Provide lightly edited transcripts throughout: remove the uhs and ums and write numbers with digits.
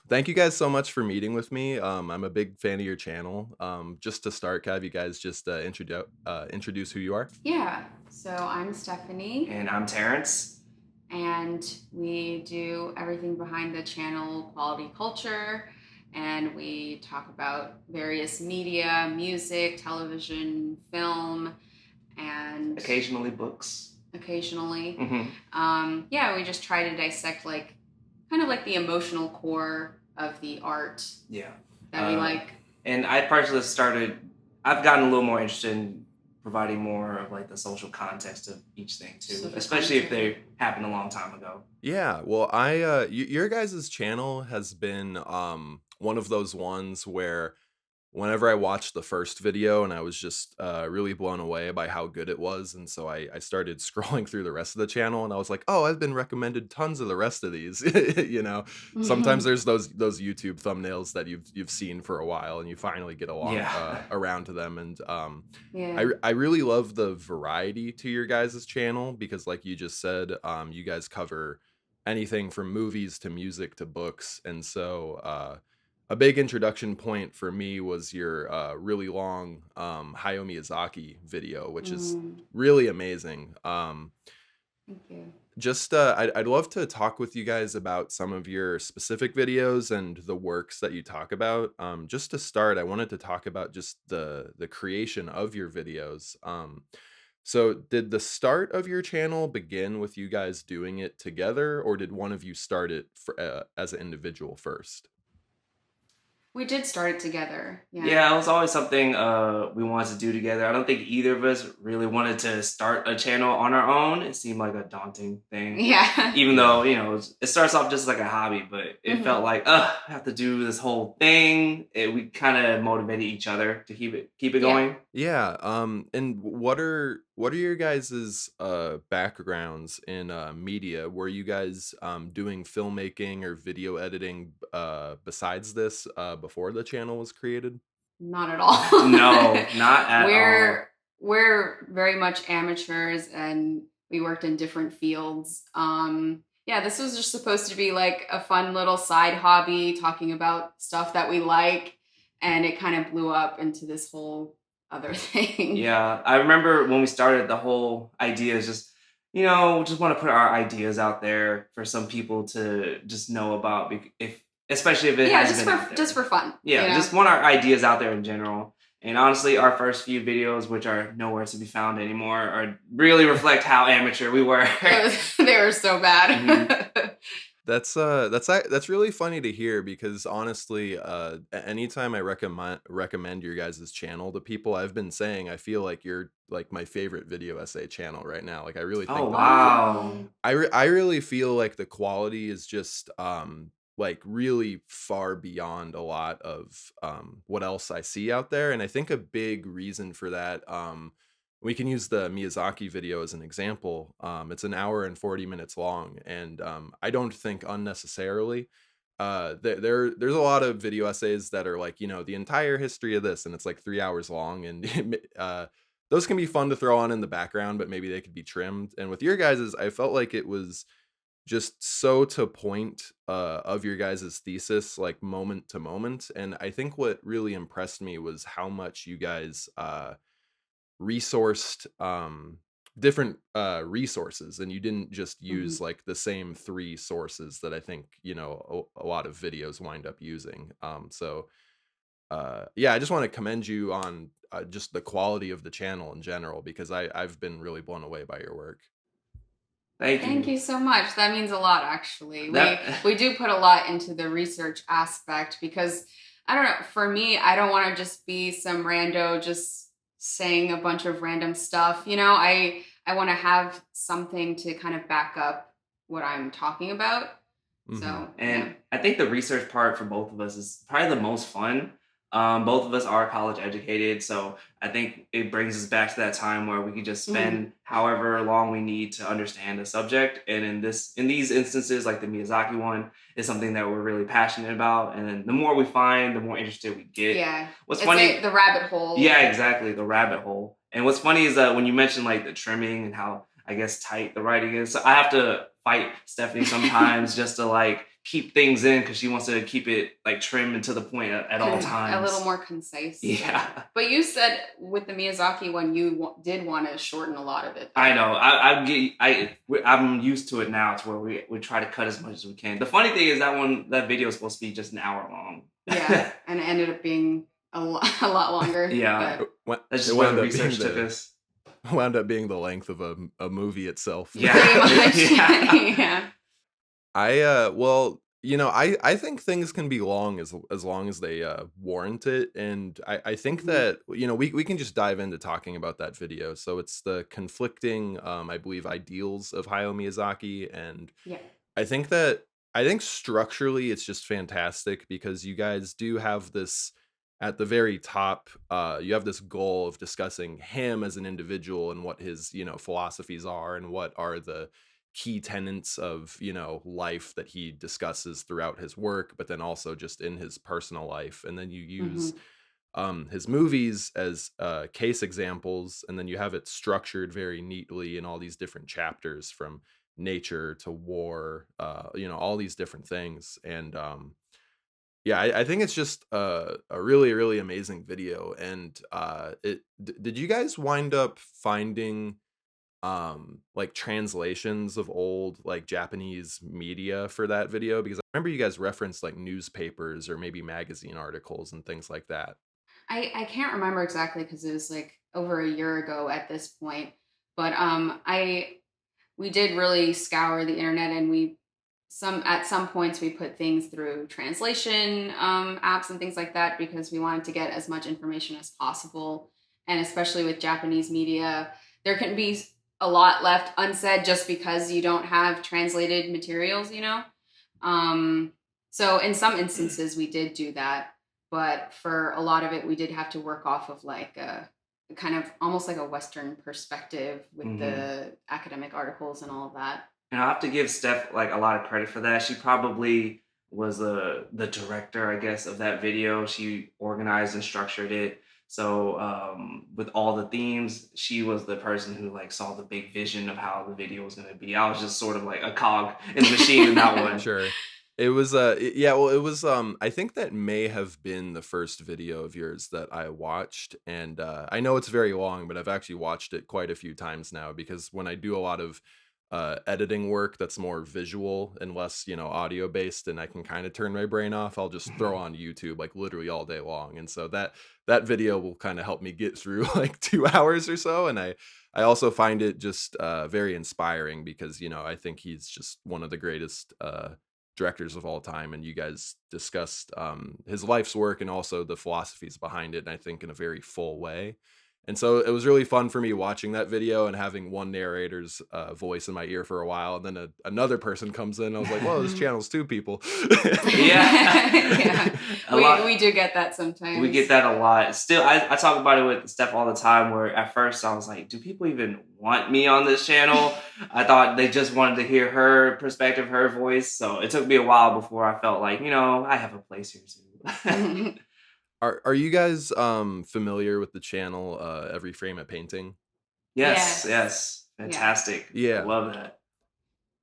Thank you guys so much for meeting with me. I'm a big fan of your channel. Just to start, can I have you guys just introduce who you are? Yeah, so I'm Stephanie, And I'm Terrance. and we do everything behind the channel Quality Culture, and we talk about various media, music, television, film, and Occasionally books. occasionally. Mm-hmm. Yeah, we just try to dissect kind of like the emotional core of the art Yeah. that we like. And I personally I've gotten a little more interested in providing more of like the social context of each thing too, Social especially if commentary. they happened a long time ago. Yeah, well, your guys' channel has been one of those ones where whenever I watched the first video and I was just really blown away by how good it was, and so I started scrolling through the rest of the channel, and I was like, oh, I've been recommended tons of the rest of these. You know, sometimes there's those YouTube thumbnails that you've seen for a while, and you finally get along Yeah. around to them, and Yeah. I really love the variety to your guys' channel because, like you just said, you guys cover anything from movies to music to books, and so a big introduction point for me was your really long Hayao Miyazaki video, which is really amazing. Thank you. Just I'd love to talk with you guys about some of your specific videos and the works that you talk about. Just to start, I wanted to talk about just the creation of your videos. So did the start of your channel begin with you guys doing it together, or did one of you start it as an individual first? We did start it together. Yeah, it was always something we wanted to do together. I don't think either of us really wanted to start a channel on our own. It seemed like a daunting thing. Yeah. Even though, it starts off just like a hobby, but it felt like, I have to do this whole thing. We kind of motivated each other to keep it going. Yeah, and what are your guys's backgrounds in media? Were you guys doing filmmaking or video editing besides this before the channel was created? Not at all. No, not at all. We're very much amateurs, and we worked in different fields. Yeah, this was just supposed to be like a fun little side hobby, talking about stuff that we like, and it kind of blew up into this whole other thing. Yeah, I remember when we started, the whole idea is just, just want to put our ideas out there for some people to just know about, especially if it Yeah, hasn't been out there. just for fun. Yeah, just want our ideas out there in general. And honestly, our first few videos, which are nowhere to be found anymore, really reflect how amateur we were. They were so bad. That's really funny to hear because honestly, anytime I recommend your guys' channel to people, I've been saying I feel like you're like my favorite video essay channel right now. Like I really think Oh, wow. I really feel like the quality is just like really far beyond a lot of what else I see out there, and I think a big reason for that, we can use the Miyazaki video as an example. It's an hour and 40 minutes long, and I don't think unnecessarily. There's a lot of video essays that are like, the entire history of this, and it's like 3 hours long, and those can be fun to throw on in the background, but maybe they could be trimmed. And with your guys's, I felt like it was just so to point of your guys' thesis, like moment to moment. And I think what really impressed me was how much you guys resourced different resources, and you didn't just use like the same three sources that I think a lot of videos wind up using. So yeah, I just want to commend you on just the quality of the channel in general because I've been really blown away by your work. Thank you so much. That means a lot, actually. That- We do put a lot into the research aspect because, I don't know, for me, I don't want to just be some rando just saying a bunch of random stuff. I want to have something to kind of back up what I'm talking about. So, And I think the research part for both of us is probably the most fun. Both of us are college educated, so I think it brings us back to that time where we could just spend however long we need to understand a subject. And in these instances, like the Miyazaki one, is something that we're really passionate about. And then the more we find, the more interested we get. Yeah. What's it's funny? Like the rabbit hole. Yeah, exactly, the rabbit hole. And what's funny is that when you mentioned like the trimming and how I guess tight the writing is, so I have to fight Stephanie sometimes just to like keep things in because she wants to keep it like trim and to the point at all times. A little more concise. Yeah. But you said with the Miyazaki one, you did want to shorten a lot of it. I know. I'm used to it now, to where we try to cut as much as we can. The funny thing is that video is supposed to be just an hour long. Yeah, and it ended up being a lot longer. Yeah, that's just where the research took us. Wound up being the length of a movie itself. Yeah. Pretty much. Yeah. I think things can be long as long as they warrant it, and I think that we can just dive into talking about that video. So it's the conflicting I believe ideals of Hayao Miyazaki, and Yeah. I think structurally it's just fantastic because you guys do have this at the very top. You have this goal of discussing him as an individual and what his philosophies are and what are the key tenets of life that he discusses throughout his work, but then also just in his personal life. And then you use his movies as case examples, and then you have it structured very neatly in all these different chapters, from nature to war, all these different things. And I think it's just a really, really amazing video. And did you guys wind up finding like translations of old like Japanese media for that video? Because I remember you guys referenced like newspapers or maybe magazine articles and things like that. I can't remember exactly because it was like over a year ago at this point. But we did really scour the internet, and at some points we put things through translation apps and things like that, because we wanted to get as much information as possible. And especially with Japanese media, there can be a lot left unsaid just because you don't have translated materials, So in some instances we did do that, but for a lot of it we did have to work off of like a kind of almost like a Western perspective with the academic articles and all of that. And I have to give Steph like a lot of credit for that. She probably was the director, I guess, of that video. She organized and structured it. So with all the themes, she was the person who like saw the big vision of how the video was going to be. I was just sort of like a cog in the machine in that one. Sure. It was it was I think that may have been the first video of yours that I watched, and I know it's very long, but I've actually watched it quite a few times now, because when I do a lot of editing work that's more visual and less audio based, and I can kind of turn my brain off, I'll just throw on YouTube like literally all day long. And so that video will kind of help me get through like 2 hours or so. And I also find it just very inspiring, because I think he's just one of the greatest directors of all time, and you guys discussed his life's work and also the philosophies behind it, and I think in a very full way. And so it was really fun for me watching that video and having one narrator's voice in my ear for a while, and then another person comes in. And I was like, "Whoa, this channel's 2 people." Yeah. We do get that sometimes. We get that a lot. Still, I talk about it with Steph all the time, where at first I was like, do people even want me on this channel? I thought they just wanted to hear her perspective, her voice. So it took me a while before I felt like, I have a place here too. Are you guys familiar with the channel Every Frame a Painting? Yes. Fantastic. Yeah. I love that.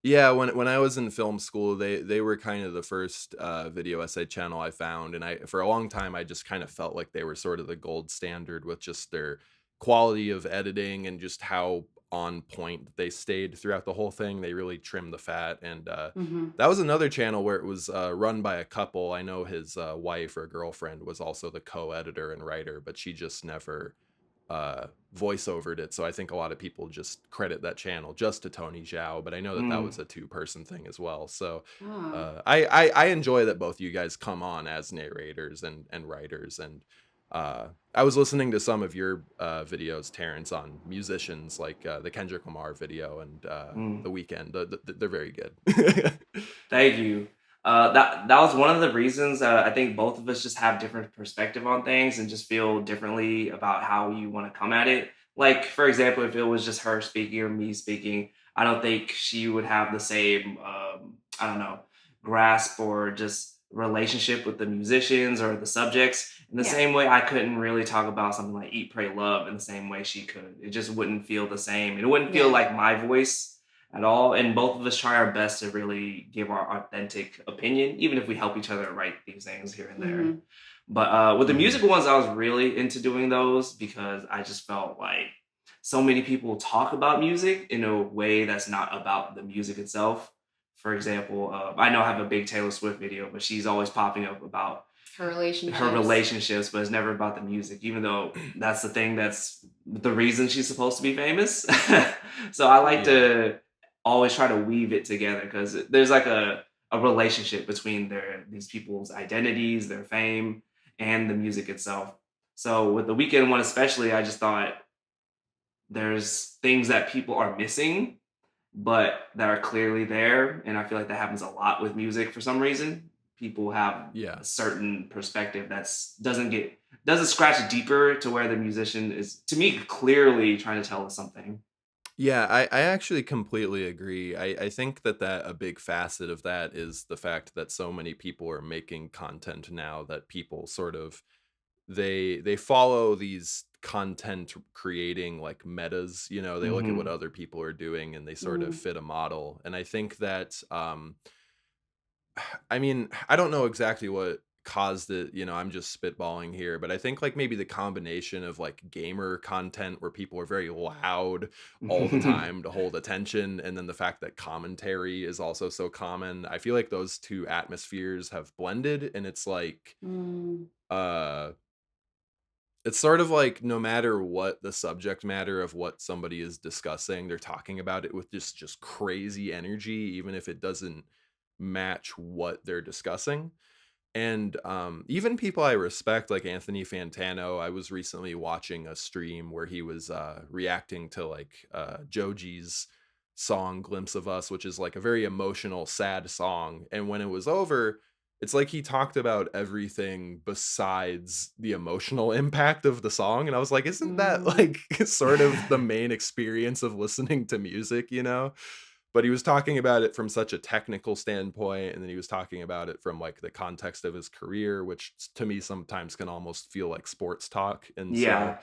Yeah, when I was in film school, they were kind of the first video essay channel I found, and for a long time I just kind of felt like they were sort of the gold standard with just their quality of editing and just how on point they stayed throughout the whole thing. They really trimmed the fat, and that was another channel where it was run by a couple. I know his wife or girlfriend was also the co-editor and writer, but she just never voiceovered it. So I think a lot of people just credit that channel just to Tony Zhao, but I know that was a 2-person thing as well. So I enjoy that both you guys come on as narrators and writers. And I was listening to some of your videos, Terrance, on musicians, like the Kendrick Lamar video and The Weeknd. They're very good. Thank you. That was one of the reasons I think both of us just have different perspective on things and just feel differently about how you want to come at it. Like, for example, if it was just her speaking or me speaking, I don't think she would have the same, grasp or just relationship with the musicians or the subjects. In the same way, I couldn't really talk about something like Eat, Pray, Love in the same way she could. It just wouldn't feel the same. It wouldn't feel like my voice. at all. And both of us try our best to really give our authentic opinion, even if we help each other write these things here and there. Mm-hmm. But with the Mhm. musical ones, I was really into doing those because I just felt like so many people talk about music in a way that's not about the music itself. For example, I know I have a big Taylor Swift video, but she's always popping up about Her her relationships. relationships, but it's never about the music, even though that's the thing that's the reason she's supposed to be famous. So I like Yeah. to always try to weave it together because there's like a relationship between these people's identities, their fame, and the music itself. So with the weekend one especially, I just thought there's things that people are missing but that are clearly there. And I feel like that happens a lot with music for some reason. People have Yeah. a certain perspective that's doesn't scratch deeper to where the musician is, to me, clearly trying to tell us something. Yeah, I actually completely agree. I think that a big facet of that is the fact that so many people are making content now that people sort of they follow these content creating like metas, they look at what Hmm. other people are doing and they sort of Mm-hmm. fit a model. And I think that I mean, I don't know exactly what caused it, I'm just spitballing here, but I think like maybe the combination of like gamer content where people are very loud all the time to hold attention, and then the fact that commentary is also so common. I feel like those two atmospheres have blended, and Mm. uh it's sort of like no matter what the subject matter of what somebody is discussing, they're talking about it with just crazy energy, even if it doesn't match what they're discussing. And even people I respect, like Anthony Fantano, I was recently watching a stream where he was reacting to like Joji's song "Glimpse of Us," which is like a very emotional, sad song. And when it was over, it's like he talked about everything besides the emotional impact of the song. And I was like, isn't that Mm. like sort of the main experience of listening to music, But he was talking about it from such a technical standpoint, and then he was talking about it from like the context of his career, which to me sometimes can almost feel like sports talk. And so Yeah,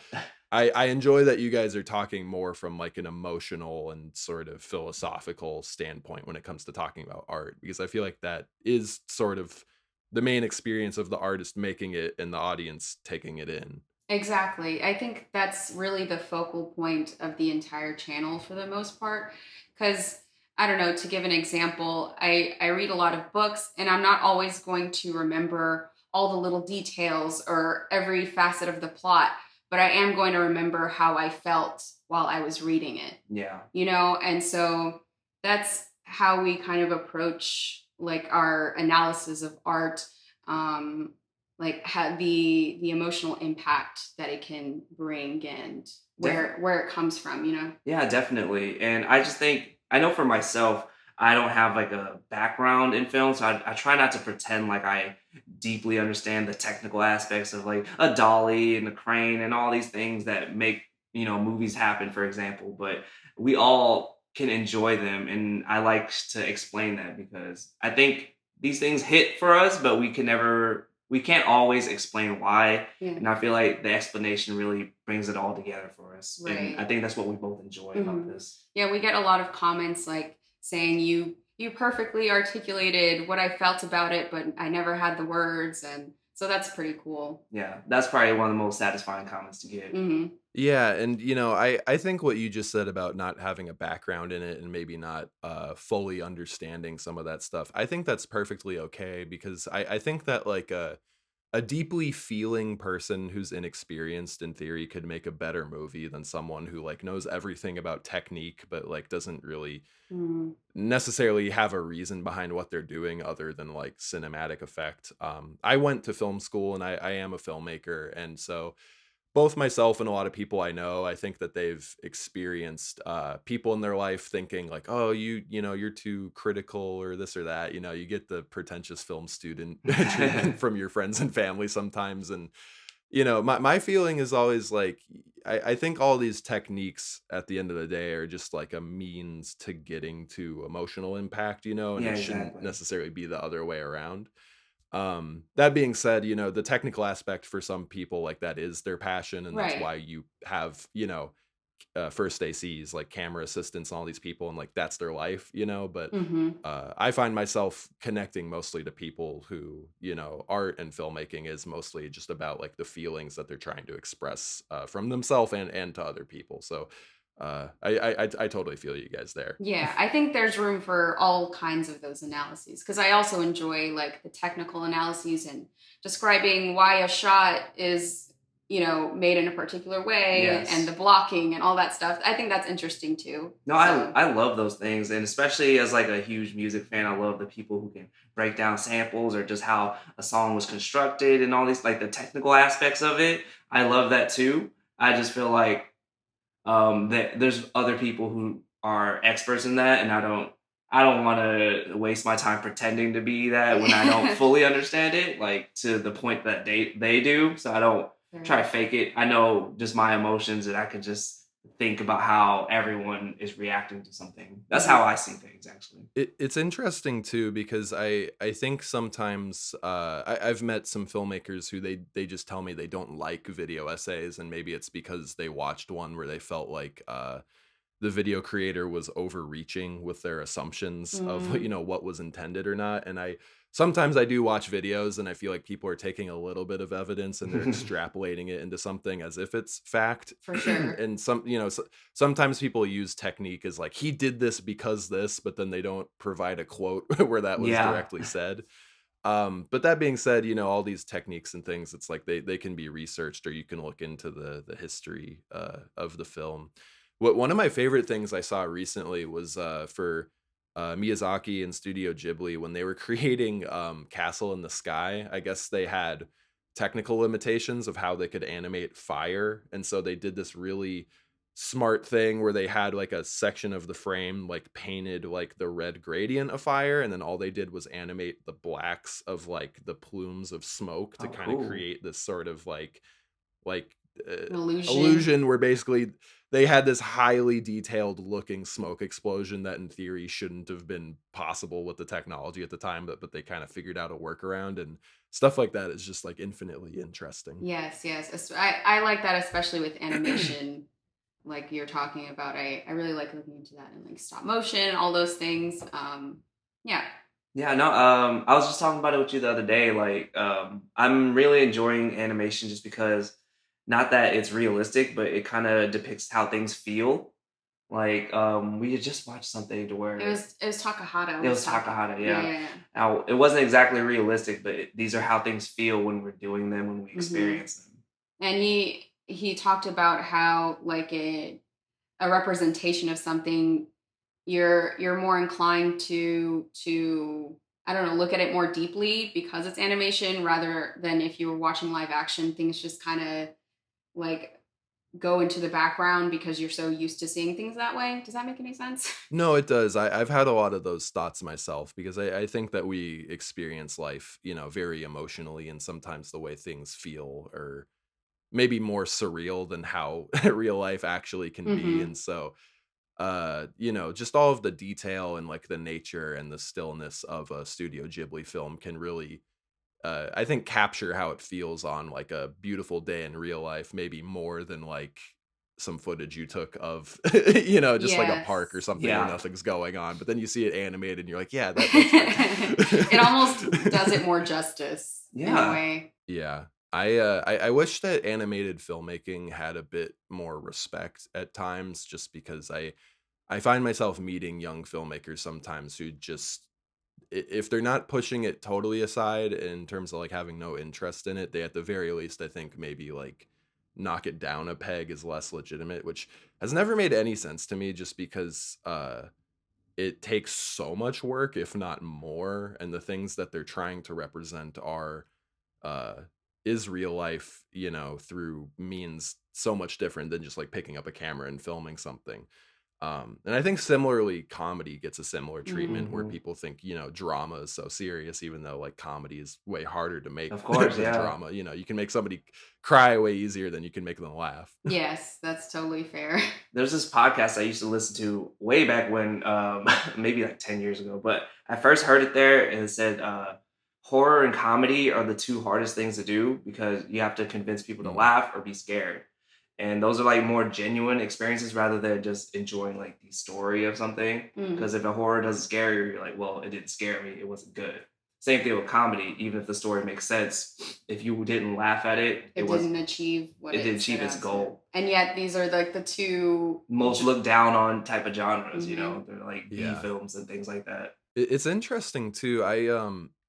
I enjoy that you guys are talking more from like an emotional and sort of philosophical standpoint when it comes to talking about art, because I feel like that is sort of the main experience of the artist making it and the audience taking it in. Exactly. I think that's really the focal point of the entire channel for the most part. Because, I don't know, to give an example, I read a lot of books and I'm not always going to remember all the little details or every facet of the plot, but I am going to remember how I felt while I was reading it, yeah, And so that's how we kind of approach like our analysis of art. Um, like the emotional impact that it can bring and definitely. where it comes from. Yeah, definitely. And I just think, I know for myself, I don't have like a background in film, so I try not to pretend like I deeply understand the technical aspects of like a dolly and a crane and all these things that make, movies happen, for example. But we all can enjoy them. And I like to explain that because I think these things hit for us, but we can't always explain why, Yeah. and I feel like the explanation really brings it all together for us. And I Right. think that's what we both enjoy about Hmm. this. Yeah, we get a lot of comments like saying you perfectly articulated what I felt about it, but I never had the words, and so that's pretty cool. Yeah, that's probably one of the most satisfying comments to get. Hmm. Yeah, and I think what you just said about not having a background in it and maybe not fully understanding some of that stuff, I think that's perfectly okay, because I think that like a deeply feeling person who's inexperienced in theory could make a better movie than someone who like knows everything about technique but like doesn't really Mm. necessarily have a reason behind what they're doing other than like cinematic effect. I went to film school, and I am a filmmaker, and so both myself and a lot of people I know, I think that they've experienced people in their life thinking like, oh, you're too critical or this or that. You get the pretentious film student treatment from your friends and family sometimes. And my feeling is always like, I think all these techniques at the end of the day are just like a means to getting to emotional impact, and Yeah, it shouldn't exactly. necessarily be the other way around. That being said, the technical aspect for some people, like, that is their passion, and that's Right. why you have, first ACs, like camera assistants and all these people, and like that's their life, but Mm-hmm. I find myself connecting mostly to people who, art and filmmaking is mostly just about like the feelings that they're trying to express from themselves and to other people. So I totally feel you guys there. Yeah, I think there's room for all kinds of those analyses because I also enjoy like the technical analyses and describing why a shot is, made in a particular way and the Yes. blocking and all that stuff. I think that's interesting too. No, So, I love those things, and especially as like a huge music fan, I love the people who can break down samples or just how a song was constructed and all these like the technical aspects of it. I love that too. I just feel like that there's other people who are experts in that, and I don't want to waste my time pretending to be that when I don't fully understand it, like to the point that they do. So I don't try to fake it. I know just my emotions, and I can just think about how everyone is reacting to something. That's how I see things, actually. It's interesting too because I think sometimes I've met some filmmakers who they just tell me they don't like video essays, and maybe it's because they watched one where they felt like the video creator was overreaching with their assumptions of mm, what was intended or not. And sometimes I do watch videos and I feel like people are taking a little bit of evidence and they're extrapolating it into something as if it's fact. for sure. And sometimes people use technique as like he did this because this, but then they don't provide a quote where that was Yeah. directly said. But that being said, all these techniques and things, it's like they can be researched, or you can look into the history of the film. One of my favorite things I saw recently was for Miyazaki and Studio Ghibli when they were creating Castle in the Sky. I guess they had technical limitations of how they could animate fire, and so they did this really smart thing where they had like a section of the frame like painted like the red gradient of fire, and then all they did was animate the blacks of like the plumes of smoke to Oh, kind of cool. create this sort of like Illusion. illusion where basically they had this highly detailed looking smoke explosion that in theory shouldn't have been possible with the technology at the time, but they kind of figured out a workaround, and stuff like that is just like infinitely interesting. Yes, yes. I like that, especially with animation, like you're talking about. I really like looking into that and like stop motion, all those things. Yeah. Yeah, no, I was just talking about it with you the other day. Like, I'm really enjoying animation just because, not that it's realistic, but it kind of depicts how things feel. Like, we had just watched something to It where was it was Takahata it was was talking. Takahata, Yeah, yeah. yeah, Now, it wasn't exactly realistic, but these are how things feel when we're doing them, when we yeah. Hmm. experience them. And he talked about how like a representation of something, you're more inclined to I don't know, look at it more deeply because it's animation rather than if you were watching live action, things just kind of like go into the background because you're so used to seeing things that way. Does that make any sense? No, it does. I've had a lot of those thoughts myself because I think that we experience life, very emotionally, and sometimes the way things feel are maybe more surreal than how real life actually can be. Hmm. And so just all of the detail and like the nature and the stillness of a Studio Ghibli film can really I think capture how it feels on like a beautiful day in real life, maybe more than like some footage you took of just like a park or Yes. something where Yeah. nothing's going on, but then you see it animated and you're like, yeah, that's right. It almost does it more justice in a Yeah. way. Yeah. I wish that animated filmmaking had a bit more respect at times, just because I find myself meeting young filmmakers sometimes who just if they're not pushing it totally aside in terms of like having no interest in it, they at the very least I think maybe like knock it down a peg is less legitimate, which has never made any sense to me just because it takes so much work, if not more, and the things that they're trying to represent are uh is real life, through means so much different than just like picking up a camera and filming something. And I think similarly, comedy gets a similar treatment where Hmm. people think, drama is so serious, even though like comedy is way harder to make Of course, than yeah. drama. You can make somebody cry way easier than you can make them laugh. Yes, that's totally fair. There's this podcast I used to listen to way back when, maybe like 10 years ago, but I first heard it there and it said, horror and comedy are the two hardest things to do because you have to convince people to Mm. laugh or be scared. And those are like more genuine experiences rather than just enjoying like the story of something. Because if a horror doesn't scare you, you're like, well, it didn't scare me. It wasn't good. Same thing with comedy. Even if the story makes sense, if you didn't laugh at it, it didn't achieve what it it didn't achieve its set out goal. to. And yet these are like the two most looked down on type of genres, you know, they're like B Yeah. films and things like that. It's interesting too. I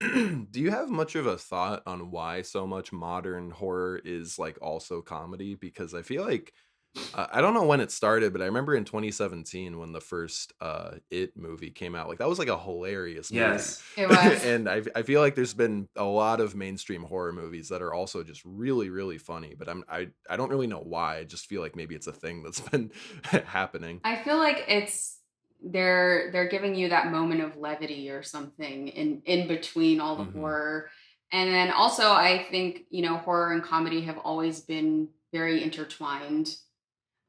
do you have much of a thought on why so much modern horror is like also comedy? Because I feel like I don't know when it started, but I remember in 2017 when the first It movie came out. Like that was like a hilarious movie. Yes. It was. And I feel like there's been a lot of mainstream horror movies that are also just really really funny, but I don't really know why. I just feel like maybe it's a thing that's been happening. I feel like it's they're giving you that moment of levity or something in between all the horror. And then also I think, you know, horror and comedy have always been very intertwined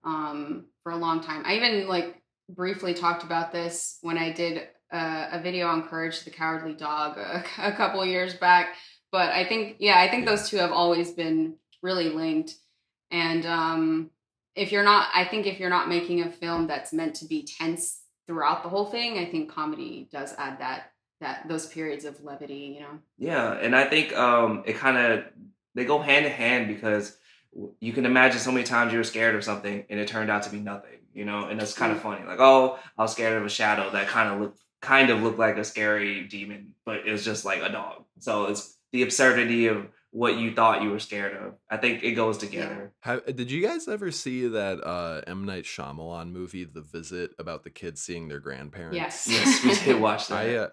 for a long time. I even like briefly talked about this when I did a video on Courage the Cowardly Dog a couple years back. But I think, I think those two have always been really linked. And if you're not making a film that's meant to be tense throughout the whole thing, I think comedy does add that those periods of levity, you know. Yeah, and I think it kind of they go hand in hand because you can imagine so many times you were scared of something and it turned out to be nothing, you know, and it's kind of funny. Like, oh, I was scared of a shadow that kind of looked like a scary demon, but it was just like a dog. So it's the absurdity of what you thought you were scared of. I think it goes together. Did you guys ever see that M. Night Shyamalan movie, The Visit, about the kids seeing their grandparents? Yes. We did watch that.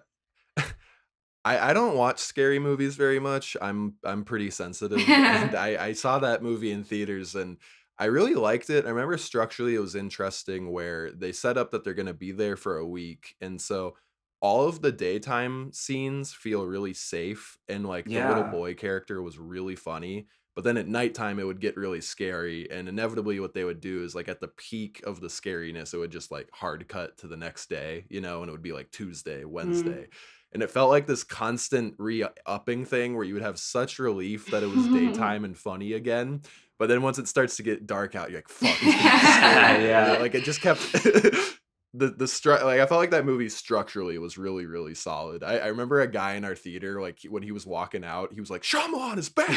I don't watch scary movies very much. I'm pretty sensitive, and I saw that movie in theaters, and I really liked it. I remember structurally it was interesting where they set up that they're going to be there for a week, and so all of the daytime scenes feel really safe, and like the little boy character was really funny. But then at nighttime it would get really scary, and inevitably what they would do is like at the peak of the scariness, it would just like hard cut to the next day, you know, and it would be like Tuesday, Wednesday. And it felt like this constant re-upping thing where you would have such relief that it was daytime and funny again. But then once it starts to get dark out, you're like, fuck, it's gonna be scary. Yeah. Like it just kept like I felt like that movie structurally was really, really solid. I remember a guy in our theater, like when he was walking out, he was like, Shyamalan is back.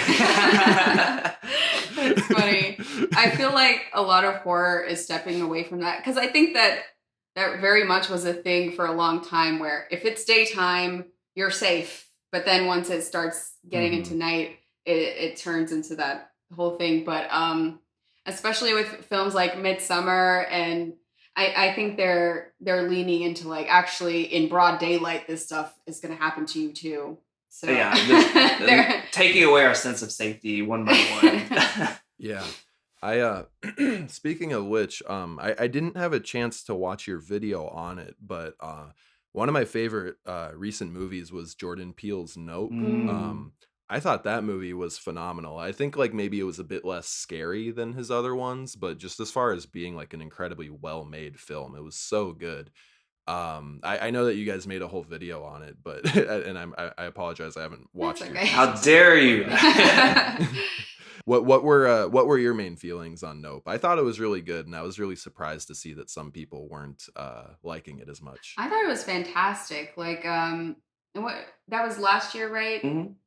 That's funny. I feel like a lot of horror is stepping away from that because I think that very much was a thing for a long time where if it's daytime, you're safe. But then once it starts getting into night, it turns into that whole thing. But especially with films like Midsummer, and I think they're leaning into like actually in broad daylight, this stuff is going to happen to you too. So they're taking away our sense of safety one by one. Yeah. I speaking of which, I didn't have a chance to watch your video on it, but one of my favorite recent movies was Jordan Peele's Nope. I thought that movie was phenomenal. I think like maybe it was a bit less scary than his other ones, but just as far as being like an incredibly well-made film, it was so good. I know that you guys made a whole video on it, but and I apologize, I haven't watched it. Okay. How dare you? What were your main feelings on Nope? I thought it was really good, and I was really surprised to see that some people weren't liking it as much. I thought it was fantastic. Like what that was last year, right?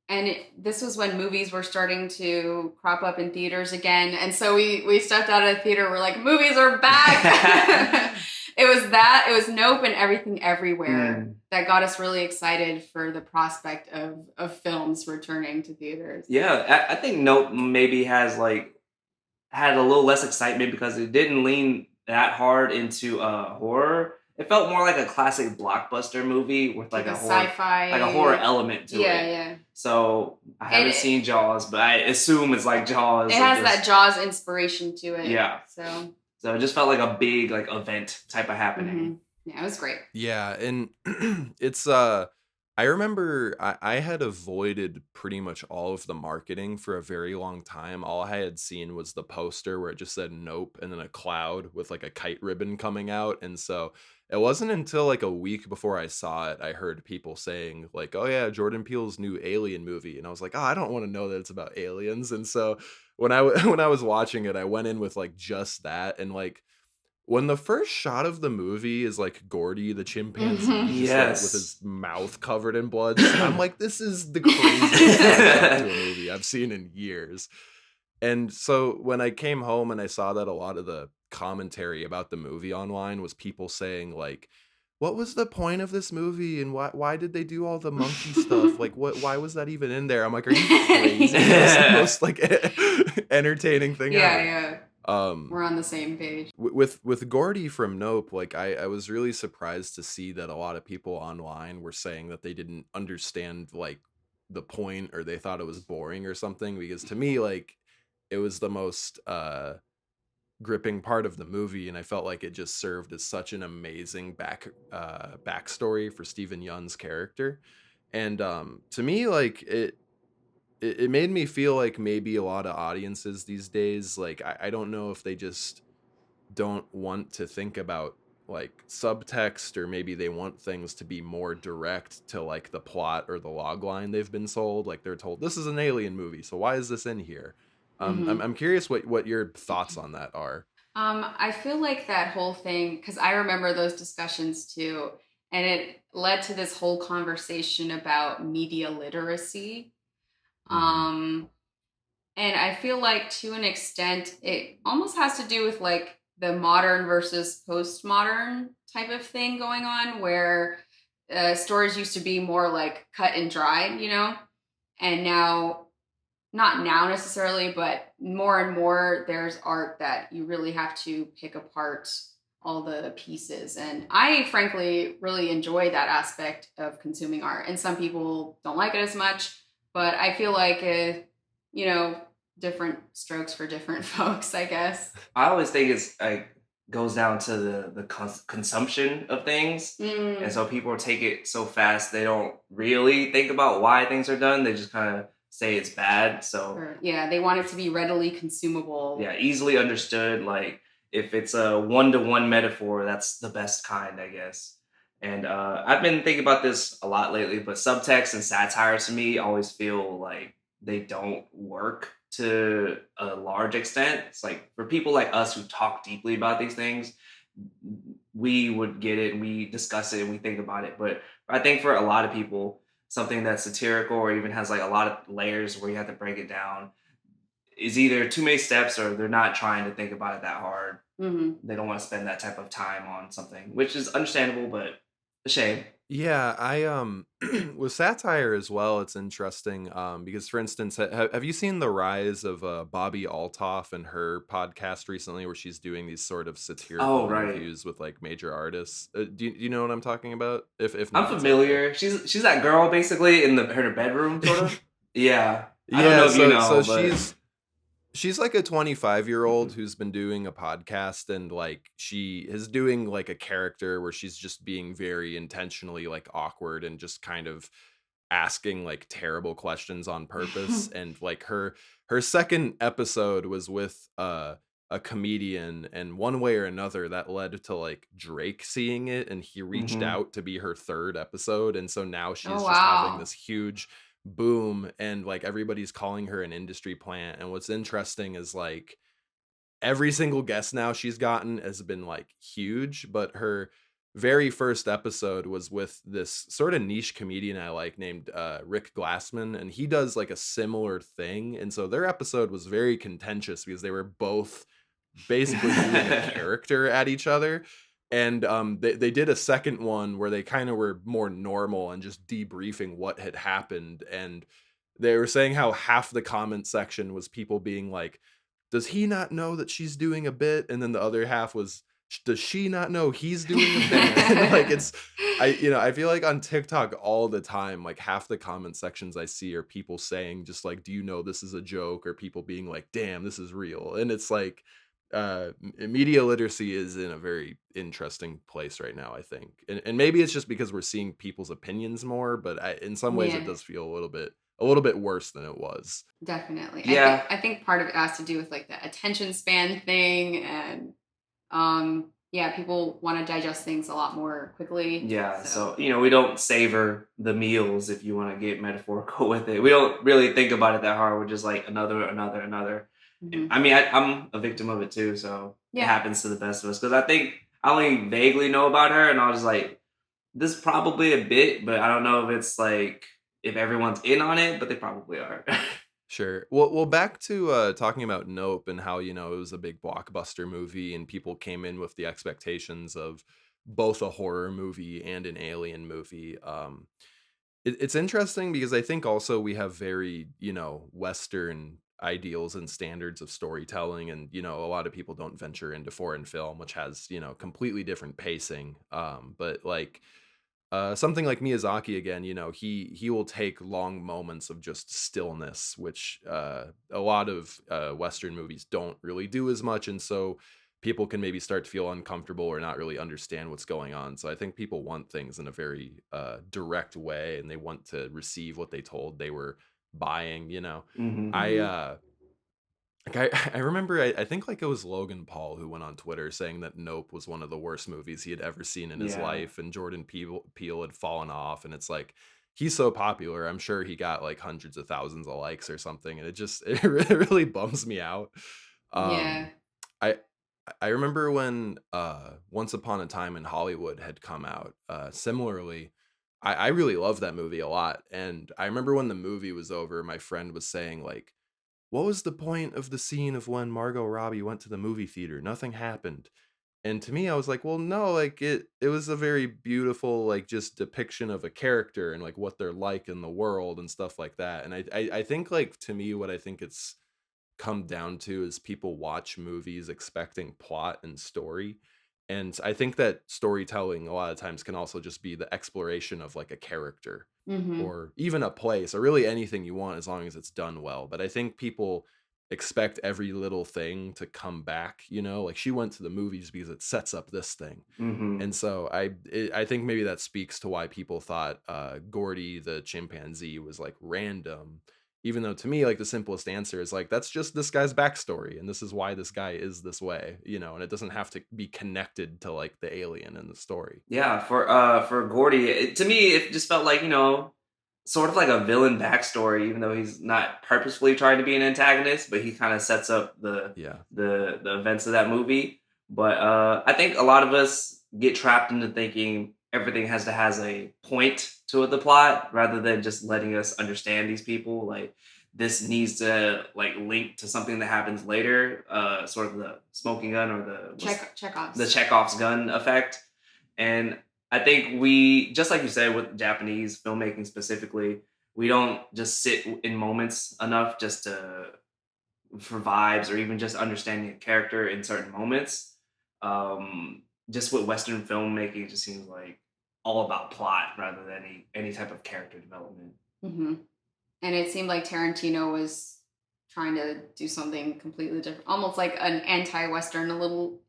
And this was when movies were starting to crop up in theaters again, and so we stepped out of the theater. We're like, movies are back. It was Nope and Everything Everywhere that got us really excited for the prospect of films returning to theaters. Yeah, I think Nope maybe had a little less excitement because it didn't lean that hard into horror. It felt more like a classic blockbuster movie with like a horror, sci-fi, like a horror element to it. Yeah. So I haven't seen Jaws, but I assume it's like Jaws. It has that Jaws inspiration to it. Yeah. So it just felt like a big like event type of happening. Yeah, it was great. Yeah, and it's I remember I had avoided pretty much all of the marketing for a very long time. All I had seen was the poster where it just said nope and then a cloud with like a kite ribbon coming out. And so it wasn't until like a week before I saw it, I heard people saying, like, oh yeah, Jordan Peele's new Alien movie. And I was like, oh, I don't want to know that it's about aliens. And so when I was watching it, I went in with like just that. And like, when the first shot of the movie is, like, Gordy the chimpanzee Mhm. just, like, with Yes. his mouth covered in blood, I'm like, "This is the craziest first shot to a movie I've seen in years." And so, when I came home and I saw that a lot of the commentary about the movie online was people saying, like, "What was the point of this movie, and why did they do all the monkey stuff? Like, why was that even in there?" I'm like, "Are you crazy? That's the most, like, entertaining thing Yeah, ever." yeah. Um We're on the same page. with Gordy from Nope, like I was really surprised to see that a lot of people online were saying that they didn't understand like the point or they thought it was boring or something because to me like it was the most gripping part of the movie and I felt like it just served as such an amazing backstory for Stephen Yun's character. And to me like it made me feel like maybe a lot of audiences these days like I don't know if they just don't want to think about like subtext or maybe they want things to be more direct to like the plot or the log line they've been sold like they're told this is an alien movie so why is this in here. Mhm. I'm curious what your thoughts on that are. I feel like that whole thing, because I remember those discussions too, and it led to this whole conversation about media literacy. Hmm. Um, and I feel like to an extent, it almost has to do with like the modern versus postmodern type of thing going on, where stories used to be more like cut and dry, and now not now necessarily, but more and more there's art that you really have to pick apart all the pieces. And I frankly really enjoy that aspect of consuming art. And some people don't like it as much, but I feel like, you know, different strokes for different folks, I guess. I always think it's like goes down to the consumption of things, and Mm, so people take it so fast they don't really think about why things are done. They just kind of say it's bad. So or, yeah, they want it to be readily consumable. yeah, easily understood. Like if it's a one-to-one metaphor, that's the best kind, I guess. And I've been thinking about this a lot lately, but subtext and satire to me always feel like they don't work to a large extent. It's like for people like us who talk deeply about these things, we would get it, we discuss it, and we think about it. But I think for a lot of people, something that's satirical or even has like a lot of layers where you have to break it down is either too many steps or they're not trying to think about it that hard. Hmm. They don't want to spend that type of time on something, which is understandable, but a shame. Yeah, I with satire as well, it's interesting because for instance, have you seen the rise of Bobby Altoff and her podcast recently where she's doing these sort of Oh, satirical right. interviews with like major artists? Do you know what I'm talking about? If I'm not, it's okay. familiar. She's that girl basically in the her bedroom, sort of. Yeah. I don't Yeah, know if you so know, but she's like a 25-year-old who's been doing a podcast and like she is doing like a character where she's just being very intentionally like awkward and just kind of asking like terrible questions on purpose and like her second episode was with a comedian and one way or another that led to like Drake seeing it and he reached hmm out to be her third episode and so now Oh, she's just having wow. this huge boom and like everybody's calling her an industry plant and what's interesting is like every single guest now she's gotten has been like huge, but her very first episode was with this sort of niche comedian I like named Rick Glassman, and he does like a similar thing. And so their episode was very contentious because they were both basically doing a character at each other. And they did a second one where they kind of were more normal and just debriefing what had happened. And they were saying how half the comment section was people being like, does he not know that she's doing a bit? And then the other half was, does she not know he's doing a bit? And like it's I feel like on TikTok all the time, like half the comment sections I see are people saying just like, do you know this is a joke? Or people being like, damn, this is real. And it's like media literacy is in a very interesting place right now, I think. And maybe it's just because we're seeing people's opinions more, but in some ways it Yeah, does feel a little bit worse than it was. definitely. Yeah, I think part of it has to do with like the attention span thing, and yeah, people want to digest things a lot more quickly. yeah. So So, we don't savor the meals, if you want to get metaphorical with it. We don't really think about it that hard. We're just like another, another, another. And mhm. I mean, I'm a victim of it too. So it Yeah. happens to the best of us. Because I think I only vaguely know about her, and I was like, this is probably a bit, but I don't know if it's like if everyone's in on it, but they probably are. Sure. Well, back to talking about Nope and how it was a big blockbuster movie, and people came in with the expectations of both a horror movie and an alien movie. It's interesting because I think also we have very Western ideals and standards of storytelling, and a lot of people don't venture into foreign film, which has completely different pacing. But like something like Miyazaki again, he will take long moments of just stillness, which a lot of Western movies don't really do as much, and so people can maybe start to feel uncomfortable or not really understand what's going on. So I think people want things in a very direct way, and they want to receive what they told they were buying. Hmm. I Mhm. like I remember I think like it was Logan Paul who went on Twitter saying that Nope was one of the worst movies he had ever seen in his Yeah. life, and Jordan Peele had fallen off, and it's like he's so popular. I'm sure he got like hundreds of thousands of likes or something, and it just it really bums me out. Yeah. Um, I I remember when Once Upon a Time in Hollywood had come out. Similarly, I really loved that movie a lot, and I remember when the movie was over, my friend was saying like, what was the point of the scene of when Margot Robbie went to the movie theater? Nothing happened. And to me, I was like, well, no, like it was a very beautiful, like just depiction of a character and like what they're like in the world and stuff like that. And I think like to me, what I think it's come down to is people watch movies expecting plot and story. And I think that storytelling a lot of times can also just be the exploration of like a character Mhm. or even a place or really anything you want as long as it's done well. But I think people expect every little thing to come back, like she went to the movies because it sets up this thing. Hmm. And so I think maybe that speaks to why people thought Gordy the chimpanzee was like random, even though to me like the simplest answer is like that's just this guy's backstory and this is why this guy is this way, and it doesn't have to be connected to like the alien in the story. Yeah, for Gordy, to me, it just felt like sort of like a villain backstory, even though he's not purposefully trying to be an antagonist, but he kind of sets up the Yeah. the events of that movie. But I think a lot of us get trapped into thinking everything has a point to the plot, rather than just letting us understand these people. Like this needs to like link to something that happens later, sort of the smoking gun or the Chekhov's. Chekhov's gun effect. And I think we, just like you said with Japanese filmmaking specifically, we don't just sit in moments enough just to for vibes or even just understanding a character in certain moments. Just with Western filmmaking, it just seems like all about plot rather than any type of character development. Mhm. And it seemed like Tarantino was trying to do something completely different, almost like an anti-Western, in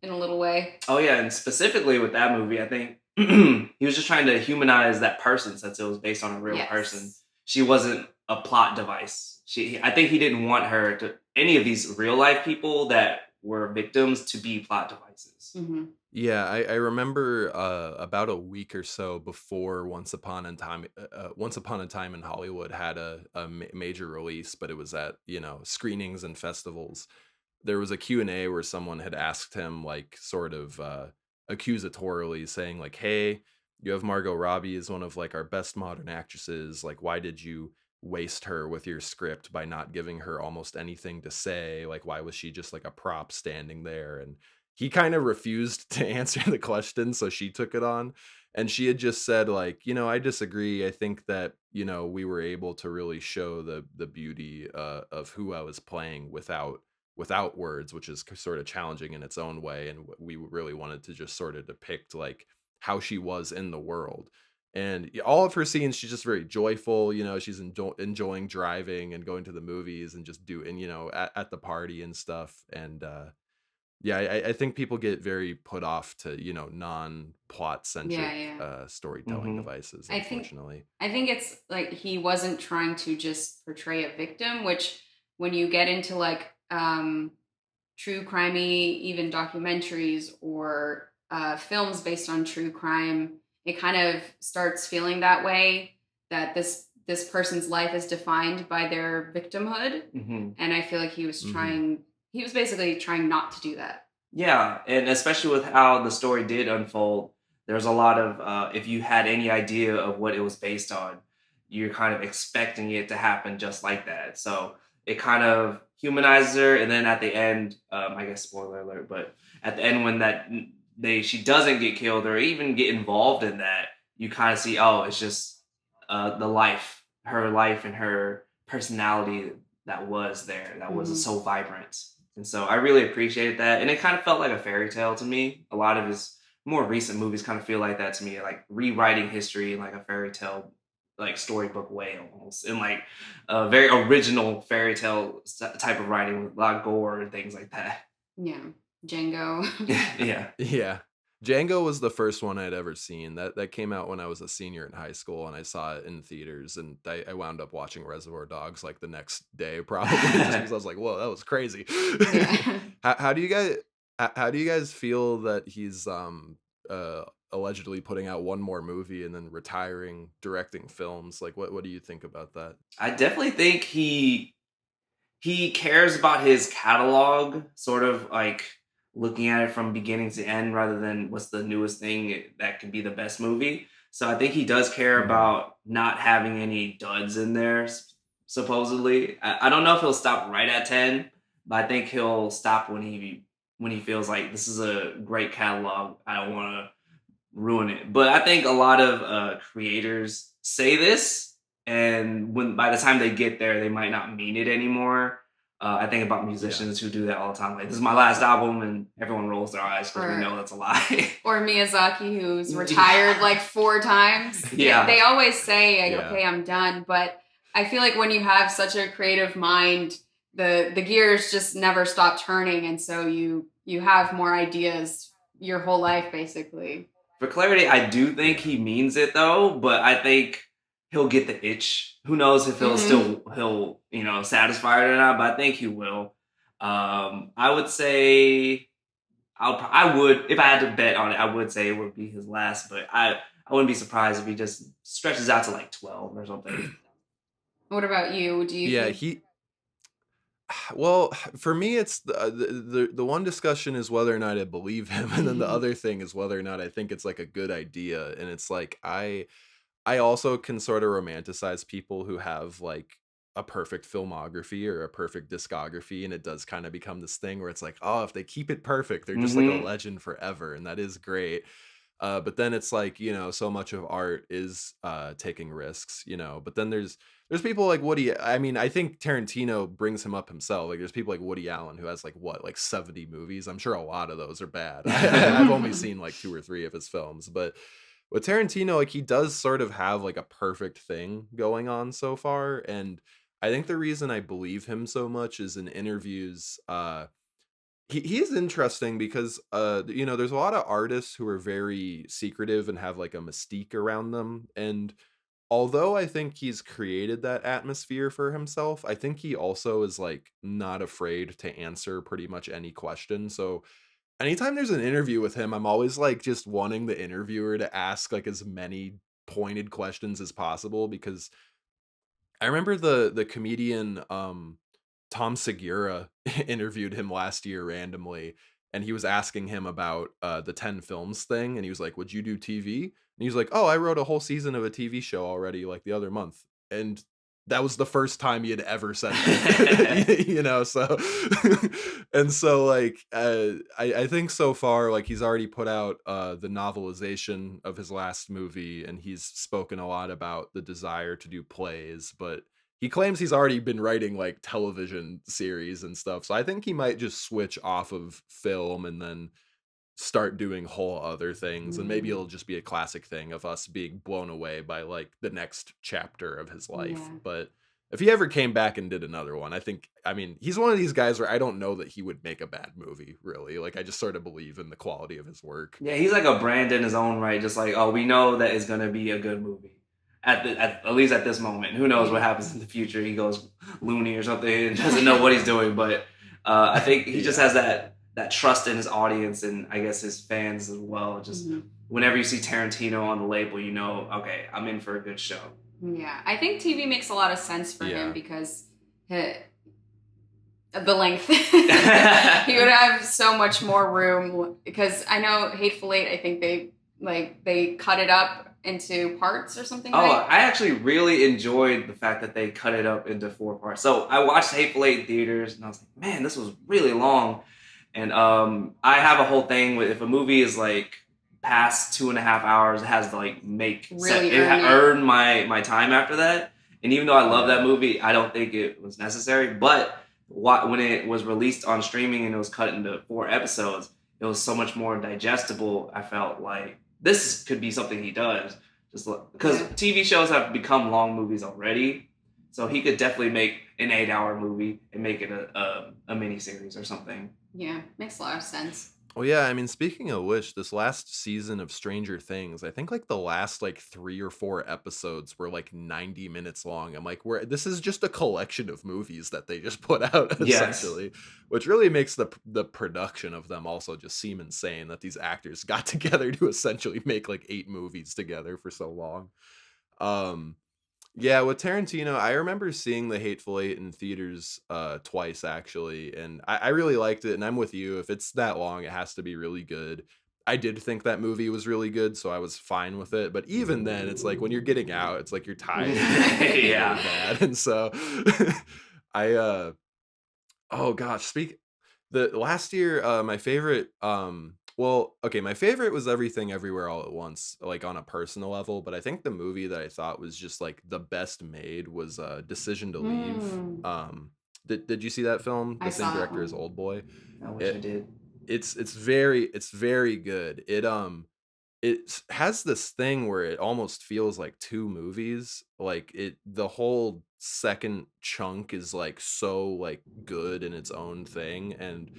a little way. Oh yeah, and specifically with that movie, I think he was just trying to humanize that person since it was based on a real person. Yes. She wasn't a plot device. I think he didn't want her to any of these real life people that were victims to be plot devices. Mhm. Yeah, I remember about a week or so before Once Upon a Time in Hollywood had a major release, but it was at screenings and festivals. There was a Q&A where someone had asked him like sort of accusatorily saying like, hey, you have Margot Robbie as one of like our best modern actresses, like why did you waste her with your script by not giving her almost anything to say, like why was she just like a prop standing there? And he kind of refused to answer the question, so she took it on, and she had just said like, I disagree. I think that we were able to really show the beauty of who I was playing without words, which is sort of challenging in its own way. And we really wanted to just sort of depict like how she was in the world. And all of her scenes, she's just very joyful. She's enjoying driving and going to the movies and just doing, at the party and stuff. And Yeah, I think people get very put off to, non-plot Yeah, centric yeah. storytelling Hmm. devices, I think unfortunately. I think it's like he wasn't trying to just portray a victim, which when you get into like true crimey, even documentaries or films based on true crime, it kind of starts feeling that way, that this person's life is defined by their victimhood. Hmm. And I feel like Hmm. he was basically trying not to do that. Yeah, and especially with how the story did unfold, there's a lot of if you had any idea of what it was based on, you're kind of expecting it to happen just like that. So it kind of humanizes her, and then at the end, I guess spoiler alert, but at the end when she doesn't get killed or even get involved in that, you kind of see, oh, it's just her life and her personality that was there, that was Hmm. so vibrant. And so I really appreciated that. And it kind of felt like a fairy tale to me. A lot of his more recent movies kind of feel like that to me, like rewriting history in like a fairy tale, like storybook way almost. In like a very original fairy tale type of writing with a lot of gore and things like that. Yeah, Django. Yeah. Yeah. Django was the first one I'd ever seen. That came out when I was a senior in high school, and I saw it in theaters. And I wound up watching Reservoir Dogs like the next day, probably just because I was like, "Whoa, that was crazy." Yeah. How do you guys how do you guys feel that he's uh allegedly putting out one more movie and then retiring directing films? Like, what do you think about that? I definitely think he cares about his catalog, sort of like looking at it from beginning to end rather than what's the newest thing that could be the best movie. So I think he does care Hmm. about not having any duds in there, supposedly. I don't know if he'll stop right at 10, but I think he'll stop when he feels like this is a great catalog. I don't want to ruin it. But I think a lot of creators say this, and when by the time they get there, they might not mean it anymore. I think about Yeah. musicians who do that all the time. Like, this is my last album, and everyone rolls their eyes because we Or know that's a lie. or Miyazaki, who's retired like four times. Yeah, Yeah. they always say, like, Yeah. "Okay, I'm done." But I feel like when you have such a creative mind, the gears just never stop turning, and so you have more ideas your whole life, basically. For clarity, I do think Yeah. he means it though, but I think he'll get the itch. Who knows if Hmm. he'll satisfy it or not? But I think he will. I would say I would, if I had to bet on it, I would say it would be his last, but I wouldn't be surprised if he just stretches out to like 12 or something. What about you? Do you Yeah, think? he well, for me, it's the one discussion is whether or not I believe him, and then the other thing is whether or not I think it's like a good idea. And it's like I also can sort of romanticize people who have like a perfect filmography or a perfect discography, and it does kind of become this thing where it's like, oh, if they keep it perfect, they're just like a Hmm. legend forever, and that is great. But then it's like, so much of art is taking risks, but then there's people like Woody. I mean, I think Tarantino brings him up himself. Like, there's people like Woody Allen who has like what, like 70 movies. I'm sure a lot of those are bad. I've only seen like two or three of his films, but with Tarantino, like, he does sort of have like a perfect thing going on so far. And I think the reason I believe him so much is in interviews. He is interesting because there's a lot of artists who are very secretive and have like a mystique around them. And although I think he's created that atmosphere for himself, I think he also is like not afraid to answer pretty much any question. So anytime there's an interview with him, I'm always like just wanting the interviewer to ask like as many pointed questions as possible, because I remember the comedian Tom Segura interviewed him last year randomly, and he was asking him about the 10 films thing, and he was like, "Would you do TV?" And he was like, "Oh, I wrote a whole season of a TV show already like the other month." And that was the first time he had ever said that. So and so like I think so far like he's already put out the novelization of his last movie, and he's spoken a lot about the desire to do plays, but he claims he's already been writing like television series and stuff. So I think he might just switch off of film and then start doing whole other things. And maybe Mm, it'll just be a classic thing of us being blown away by like the next chapter of his life. yeah. But if he ever came back and did another one, I mean, he's one of these guys where I don't know that he would make a bad movie, really. Like, I just sort of believe in the quality of his work. Yeah, he's like a brand in his own right. Just like, oh, we know that it's gonna be a good movie. At least at this moment. Who knows what happens in the future? He goes loony or something and doesn't know what he's doing. But I think he just has that trust in his audience and I guess his fans as well. Just whenever you see Tarantino on the label, you know, okay, I'm in for a good show. Yeah, I think TV makes a lot of sense for him because the length. He would have so much more room because I know Hateful Eight, I think they cut it up into parts or something. Oh, right? I actually really enjoyed the fact that they cut it up into 4 parts. So I watched Hateful Eight in theaters and I was like, man, this was really long. And I have a whole thing with if a movie is like past 2.5 hours, it has to like earn my time after that. And even though I love that movie, I don't think it was necessary. But when it was released on streaming and it was cut into 4 episodes, it was so much more digestible. I felt like this could be something he does, just because TV shows have become long movies already. So he could definitely make an 8-hour movie and make it a mini series or something. Yeah, makes a lot of sense. Well, yeah, I mean, speaking of which, this last season of Stranger Things, I think like the last like 3 or 4 episodes were like 90 minutes long. I'm like, this is just a collection of movies that they just put out essentially, which really makes the production of them also just seem insane that these actors got together to essentially make like 8 movies together for so long. Yeah, with Tarantino, I remember seeing The Hateful Eight in theaters twice, actually, and I really liked it, and I'm with you. If it's that long, it has to be really good. I did think that movie was really good, so I was fine with it, but even then, it's like when you're getting out, it's like you're tired. Yeah. Really bad. And so, oh gosh, the last year, my favorite, my favorite was Everything Everywhere All at Once, like on a personal level, but I think the movie that I thought was just like the best made was Decision to Leave. Did you see that film? The same director as Old Boy. I wish I did. It's very good. It has this thing where it almost feels like 2 movies. Like the whole second chunk is like so like good in its own thing. And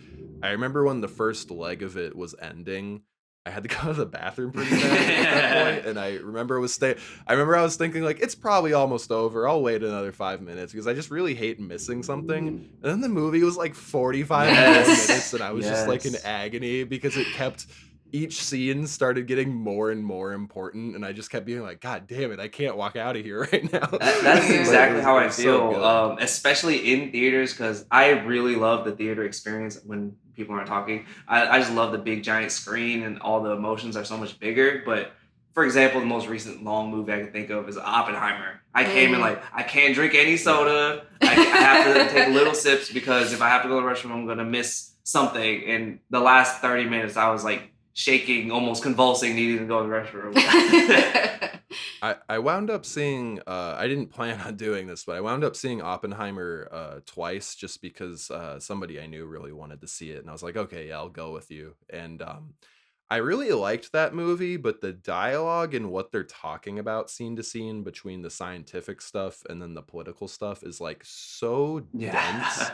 I remember when the first leg of it was ending, I had to go to the bathroom pretty bad at that point. And I remember I was thinking like, it's probably almost over. I'll wait another 5 minutes because I just really hate missing something. And then the movie was like 45 minutes and I was just like in agony because each scene started getting more and more important, and I just kept being like, God damn it, I can't walk out of here right now. That's exactly how I feel, so especially in theaters, because I really love the theater experience when people aren't talking. I just love the big giant screen, and all the emotions are so much bigger. But for example, the most recent long movie I can think of is Oppenheimer. I came in like, I can't drink any soda. I have to take little sips because if I have to go to the restroom, I'm going to miss something. And the last 30 minutes, I was like, shaking, almost convulsing, needing to go to the restroom. I wound up seeing, I didn't plan on doing this, but I wound up seeing Oppenheimer twice just because somebody I knew really wanted to see it. And I was like, okay, yeah, I'll go with you. And I really liked that movie, but the dialogue and what they're talking about scene to scene between the scientific stuff and then the political stuff is like so dense.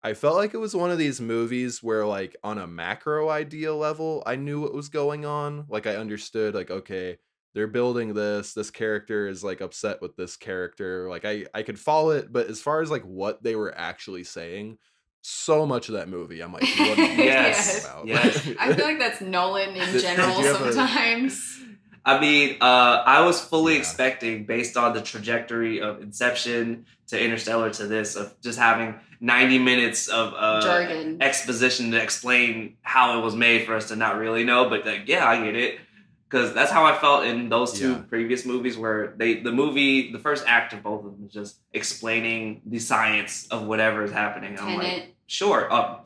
I felt like it was one of these movies where like on a macro idea level, I knew what was going on. Like I understood like, okay, they're building this character is like upset with this character. Like I could follow it, but as far as like what they were actually saying, so much of that movie, I'm like, what are you talking about? Yes. I feel like that's Nolan in general sometimes. I mean, I was fully expecting, based on the trajectory of Inception to Interstellar to this, of just having 90 minutes of jargon exposition to explain how it was made for us to not really know. But like, yeah, I get it. Because that's how I felt in those 2 previous movies where the first act of both of them is just explaining the science of whatever is happening. I'm like, sure. I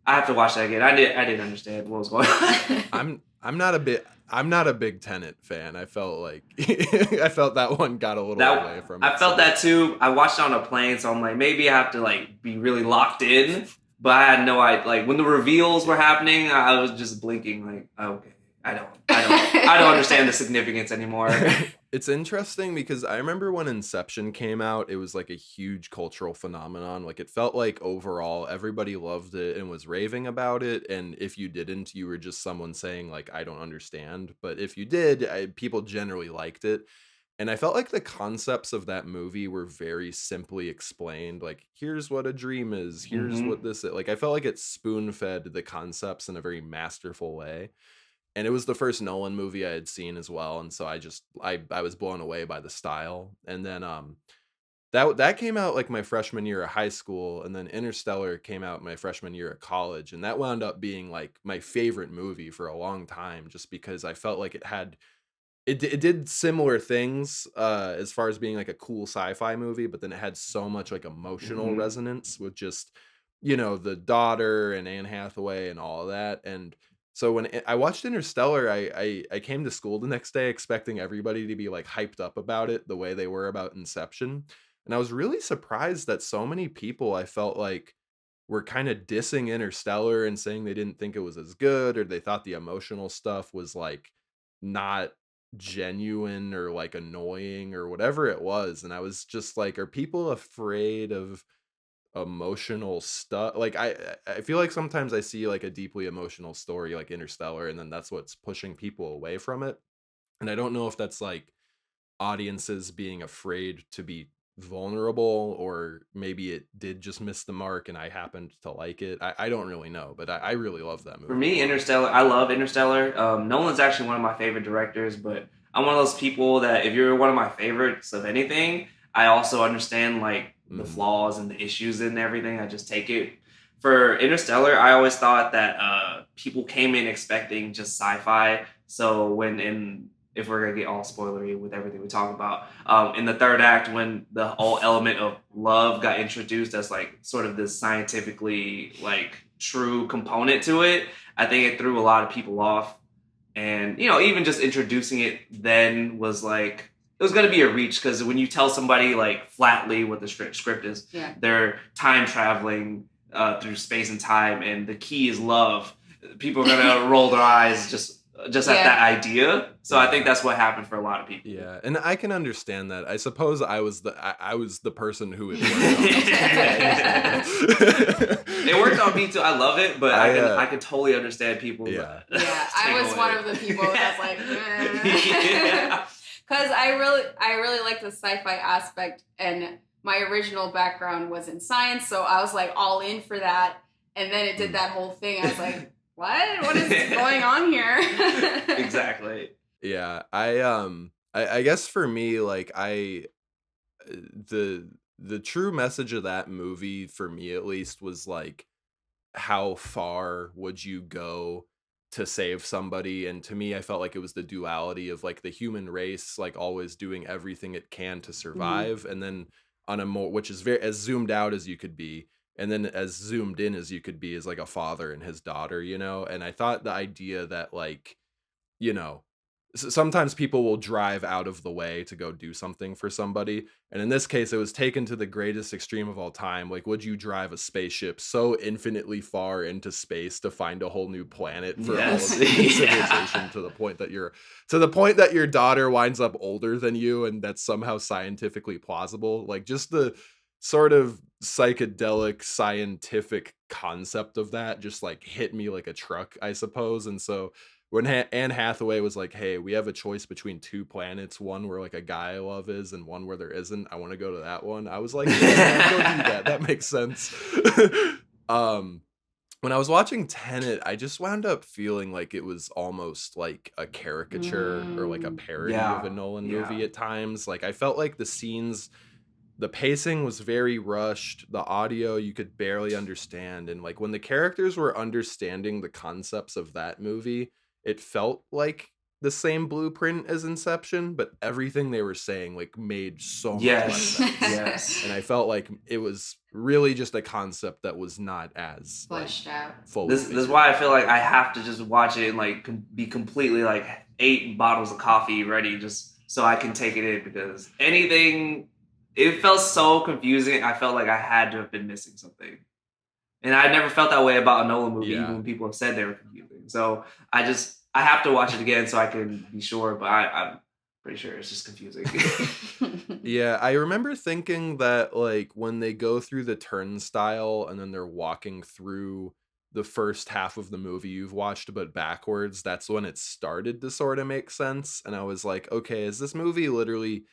have to watch that again. I didn't understand what was going on. I'm not a big Tenet fan. I felt like I felt that one got a little away from it. I felt that too. I watched it on a plane, so I'm like, maybe I have to like be really locked in. But I had no idea. Like when the reveals were happening, I was just blinking. Like, okay, I don't understand the significance anymore. It's interesting because I remember when Inception came out, it was like a huge cultural phenomenon. Like it felt like overall everybody loved it and was raving about it. And if you didn't, you were just someone saying like, I don't understand. But if you did, people generally liked it. And I felt like the concepts of that movie were very simply explained. Like, here's what a dream is. Here's what Hmm. this is. Like, I felt like it spoon fed the concepts in a very masterful way, and it was the first Nolan movie I had seen as well, and so I was blown away by the style. And then that came out like my freshman year of high school, and then Interstellar came out my freshman year of college, and that wound up being like my favorite movie for a long time, just because I felt like it did similar things as far as being like a cool sci-fi movie, but then it had so much like emotional Hmm. resonance with just, the daughter and Anne Hathaway and all of that. And so when I watched Interstellar, I came to school the next day expecting everybody to be like hyped up about it the way they were about Inception. And I was really surprised that so many people, I felt like, were kind of dissing Interstellar and saying they didn't think it was as good, or they thought the emotional stuff was like not genuine or like annoying or whatever it was. And I was just like, are people afraid of emotional stuff? Like I feel like sometimes I see like a deeply emotional story like Interstellar, and then that's what's pushing people away from it. And I don't know if that's like audiences being afraid to be vulnerable, or maybe it did just miss the mark and I happened to like it. I don't really know, but I really love that For movie a me, lot. Interstellar, I love Interstellar. Nolan's actually one of my favorite directors, but I'm one of those people that if you're one of my favorites of anything, I also understand like the Hmm. flaws and the issues and everything. I just take it. For Interstellar, I always thought that people came in expecting just sci-fi. So when in if we're gonna get all spoilery with everything we talk about, in the third act, when the whole element of love got introduced as like sort of this scientifically like true component to it, I think it threw a lot of people off. And, even just introducing it then was like, it was going to be a reach because when you tell somebody like flatly what the script is, Yeah. they're time traveling through space and time, and the key is love. People are gonna roll their eyes just at that idea. So I think Yeah. that's what happened for a lot of people. Yeah, and I can understand that. I suppose I was the person who it worked on. It worked on me too. I love it, but I can totally understand people. Yeah. Yeah, I was one of the people that's like, yeah. because I really like the sci-fi aspect, and my original background was in science, so I was like all in for that. And then it did that whole thing. I was like, what is going on here? Exactly. Yeah, I guess for me, like the the true message of that movie for me at least was like, how far would you go to save somebody? And to me, I felt like it was the duality of like the human race like always doing everything it can to Mhm. survive, and then on a more, which is very as zoomed out as you could be, and then as zoomed in as you could be, is like a father and his daughter. And I thought the idea that like, you know, sometimes people will drive out of the way to go do something for somebody. And in this case, it was taken to the greatest extreme of all time. Like, would you drive a spaceship so infinitely far into space to find a whole new planet for all Yes. of human Yeah. civilization, to the point that your daughter winds up older than you, and that's somehow scientifically plausible? Like, just the sort of psychedelic scientific concept of that just like hit me like a truck, I suppose. And so when Anne Hathaway was like, "Hey, we have a choice between two planets, one where like a guy I love is, and one where there isn't. I want to go to that one." I was like, "Yeah, man, go do that. That makes sense." um, when I was watching Tenet, I just wound up feeling like it was almost like a caricature or like a Mm. parody of a Yeah. Nolan Yeah. movie at times. Like I felt like the pacing was very rushed, the audio you could barely understand, and like when the characters were understanding the concepts of that movie, it felt like the same blueprint as Inception, but everything they were saying like made so much less Yes. sense. Yes. And I felt like it was really just a concept that was not as like Fleshed out. fully This is figured why I out. feel like I have to just watch it and like be completely like 8 bottles of coffee ready just so I can take it in, because anything, it felt so confusing. I felt like I had to have been missing something, and I never felt that way about a Nolan movie, even Yeah. when people have said they were confusing. So I have to watch it again so I can be sure. But Pretty sure it's just confusing. Yeah, I remember thinking that like when they go through the turnstile and then they're walking through the first half of the movie you've watched but backwards, that's when it started to sort of make sense. And I was like, okay, is this movie literally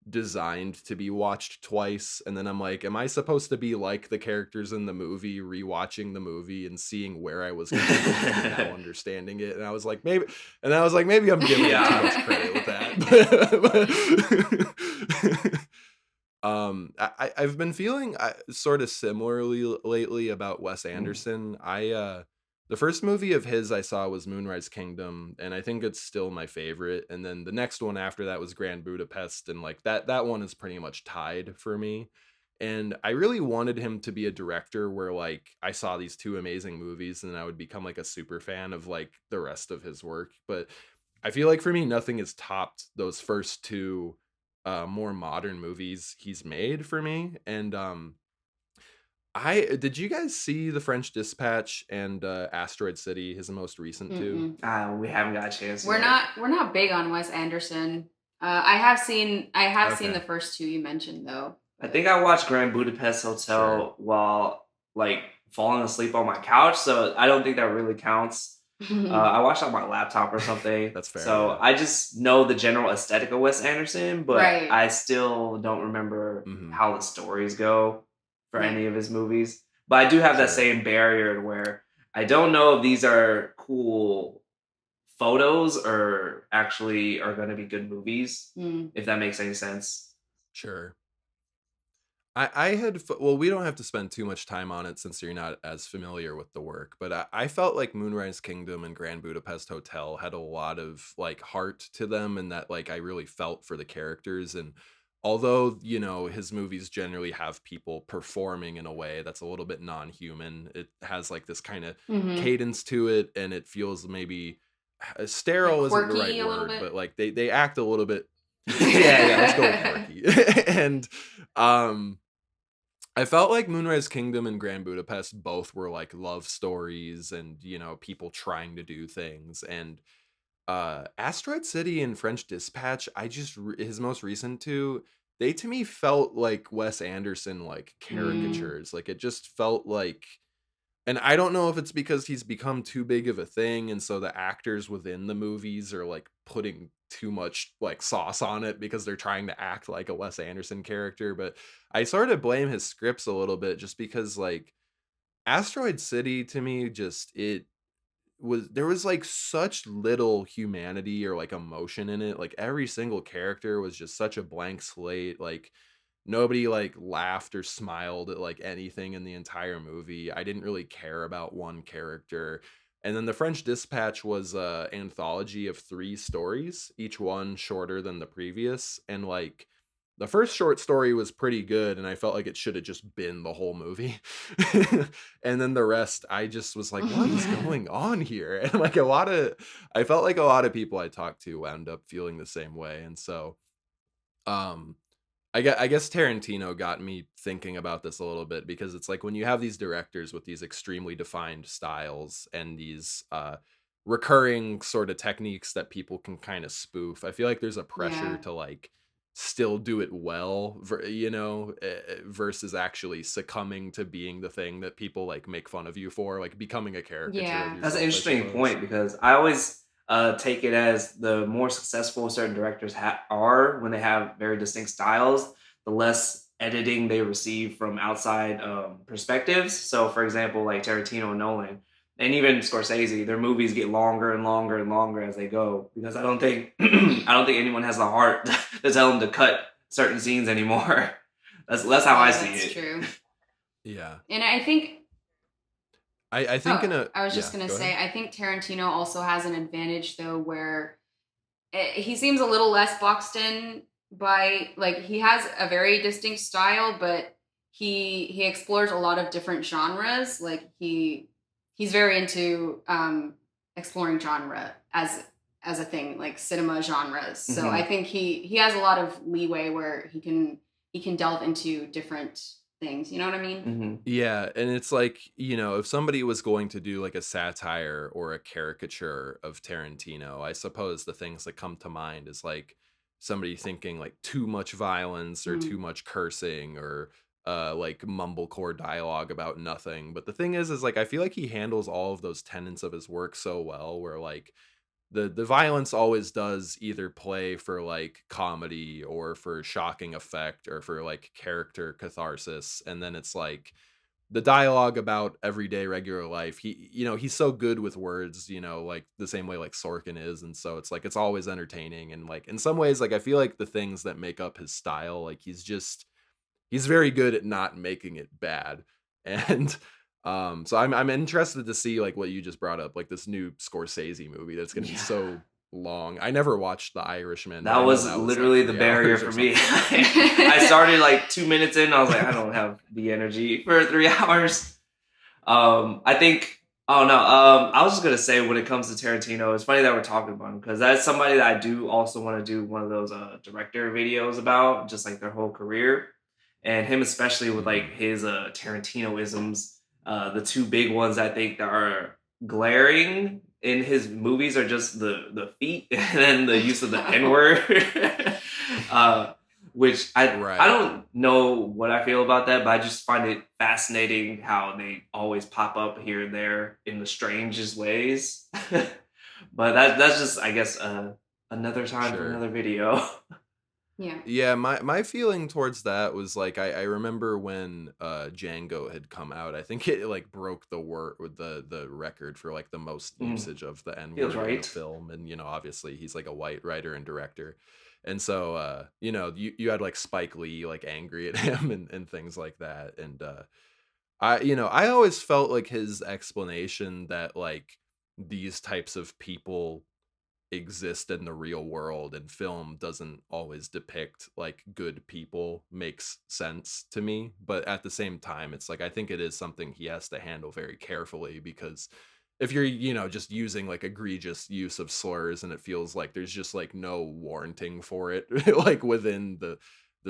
designed to be watched twice? And then I'm like, am I supposed to be like the characters in the movie, rewatching the movie and seeing where I was confused and now understanding it? And I was like, maybe I'm giving it too much credit with that. I've been feeling sort of similarly lately about Wes Anderson. The first movie of his I saw was Moonrise Kingdom, and I think it's still my favorite. And then the next one after that was Grand Budapest, and like that one is pretty much tied for me. And I really wanted him to be a director where like I saw these two amazing movies and I would become like a super fan of like the rest of his work. But I feel like for me, nothing has topped those first two more modern movies he's made for me. And I did you guys see The French Dispatch and Asteroid City, his most recent two? We haven't got a chance We're yet. not big on Wes Anderson. I have seen Okay. the first two you mentioned though. I think I watched Grand Budapest Hotel Sure. while like falling asleep on my couch, so I don't think that really counts. I watched it on my laptop or something. That's fair, So yeah. I just know the general aesthetic of Wes Anderson, but Right. I still don't remember Mhm. how the stories go for Yeah. any of his movies. But I do have that Sure. same barrier where I don't know if these are cool photos or actually are going to be good movies, if that makes any sense. Sure. I had well, we don't have to spend too much time on it since you're not as familiar with the work, but I felt like Moonrise Kingdom and Grand Budapest Hotel had a lot of like heart to them, and that like I really felt for the characters. And although his movies generally have people performing in a way that's a little bit non-human, it has like this kind of Mm-hmm. cadence to it, and it feels maybe Like sterile isn't the right quirky a little word, bit. but like they act a little bit. Yeah, let's go with Yeah. quirky. And I felt like Moonrise Kingdom and Grand Budapest both were like love stories and, people trying to do things. And Asteroid City and French Dispatch, his most recent two, they to me felt like Wes Anderson like caricatures. Like it just felt like, and I don't know if it's because he's become too big of a thing and so the actors within the movies are like putting too much like sauce on it because they're trying to act like a Wes Anderson character, but I sort of blame his scripts a little bit just because like Asteroid City to me just it was there was like such little humanity or like emotion in it. Like every single character was just such a blank slate. Like nobody like laughed or smiled at like anything in the entire movie. I didn't really care about one character. And then The French Dispatch was a anthology of 3 stories, each one shorter than the previous. And like the first short story was pretty good and I felt like it should have just been the whole movie. And then the rest I just was like, what is going on here? And like I felt like a lot of people I talked to wound up feeling the same way. And so um I guess Tarantino got me thinking about this a little bit because it's like when you have these directors with these extremely defined styles and these recurring sort of techniques that people can kind of spoof, I feel like there's a pressure Yeah. to like still do it well, versus actually succumbing to being the thing that people like make fun of you for, like becoming a caricature of Yeah. That's an yourself, I interesting suppose. point because I always take it as the more successful certain directors are when they have very distinct styles, the less editing they receive from outside perspectives. So, for example, like Tarantino and Nolan, and even Scorsese, their movies get longer and longer and longer as they go because I don't think I don't think anyone has the heart to tell them to cut certain scenes anymore. That's how I Yeah, see that's it. true. Yeah. And I think I think in a I was yeah, just gonna go ahead. say, I think Tarantino also has an advantage though, where he seems a little less boxed in by like he has a very distinct style, but he explores a lot of different genres. Like he's very into exploring genre as a thing, like cinema genres. So I think he has a lot of leeway where he can delve into different things. You know what I mean? Yeah, and it's like, if somebody was going to do like a satire or a caricature of Tarantino, I suppose the things that come to mind is like somebody thinking like too much violence or too Mm. much cursing or like mumblecore dialogue about nothing. But the thing is like I feel like he handles all of those tenets of his work so well, where like the violence always does either play for like comedy or for shocking effect or for like character catharsis, and then it's like the dialogue about everyday regular life, he's so good with words, like the same way like Sorkin is, and so it's like it's always entertaining, and like in some ways like I feel like the things that make up his style, like he's very good at not making it bad. And so I'm interested to see like what you just brought up, like this new Scorsese movie that's going to be Yeah. so long. I never watched The Irishman, but That I know was that was like literally the 3 barrier hours for or me. something. I started like 2 minutes in. I was like, I don't have the energy for 3 hours. I think. Oh no. I was just gonna say when it comes to Tarantino, it's funny that we're talking about him because that's somebody that I do also want to do one of those director videos about, just like their whole career, and him especially with like Mhm. his Tarantino-isms. The two big ones I think that are glaring in his movies are just the feet and then the use of the N word. uh, which I Right. don't know what I feel about that, but I just find it fascinating how they always pop up here and there in the strangest ways. But that's just I guess another time for Sure. another video. Yeah. Yeah, my feeling towards that was like I remember when Django had come out. I think it like broke the record for like the most Mm, usage of the N feels word in a right. film, and obviously he's like a white writer and director. And so you had like Spike Lee like angry at him and things like that. And I always felt like his explanation that like these types of people exist in the real world and film doesn't always depict like good people makes sense to me. But at the same time, it's like I think it is something he has to handle very carefully, because if you're just using like egregious use of slurs and it feels like there's just like no warranting for it like within the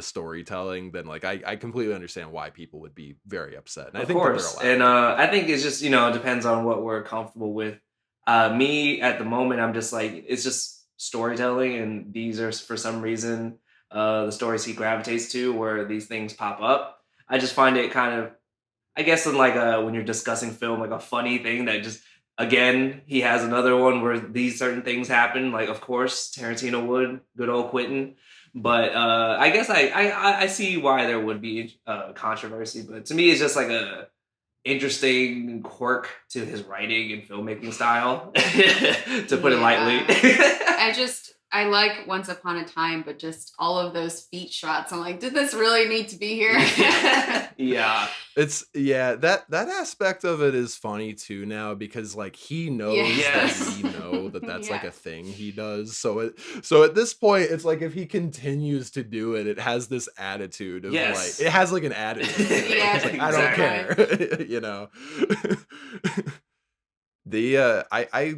storytelling, then like I completely understand why people would be very upset, and I Of think that they're course. allowed And to be. I think it's just, it depends on what we're comfortable with. Me at the moment, I'm just like, it's just storytelling. And these are, for some reason, the stories he gravitates to where these things pop up. I just find it kind of, I guess, in like when you're discussing film, like a funny thing that just, again, he has another one where these certain things happen. Like, of course, Tarantino would, good old Quentin. But I guess I see why there would be controversy. But to me, it's just like a interesting quirk to his writing and filmmaking style, to put it lightly. Yeah. I like Once Upon a Time, but just all of those feet shots. I'm like, did this really need to be here? Yeah. It's yeah, that aspect of it is funny too now, because like he knows that Yes. we know that that's like Yeah. a thing he does. So at this point it's like if he continues to do it, it has this attitude of like Yes. it has like an attitude to it. Like Yeah, it's like I don't Exactly. care, you know. The I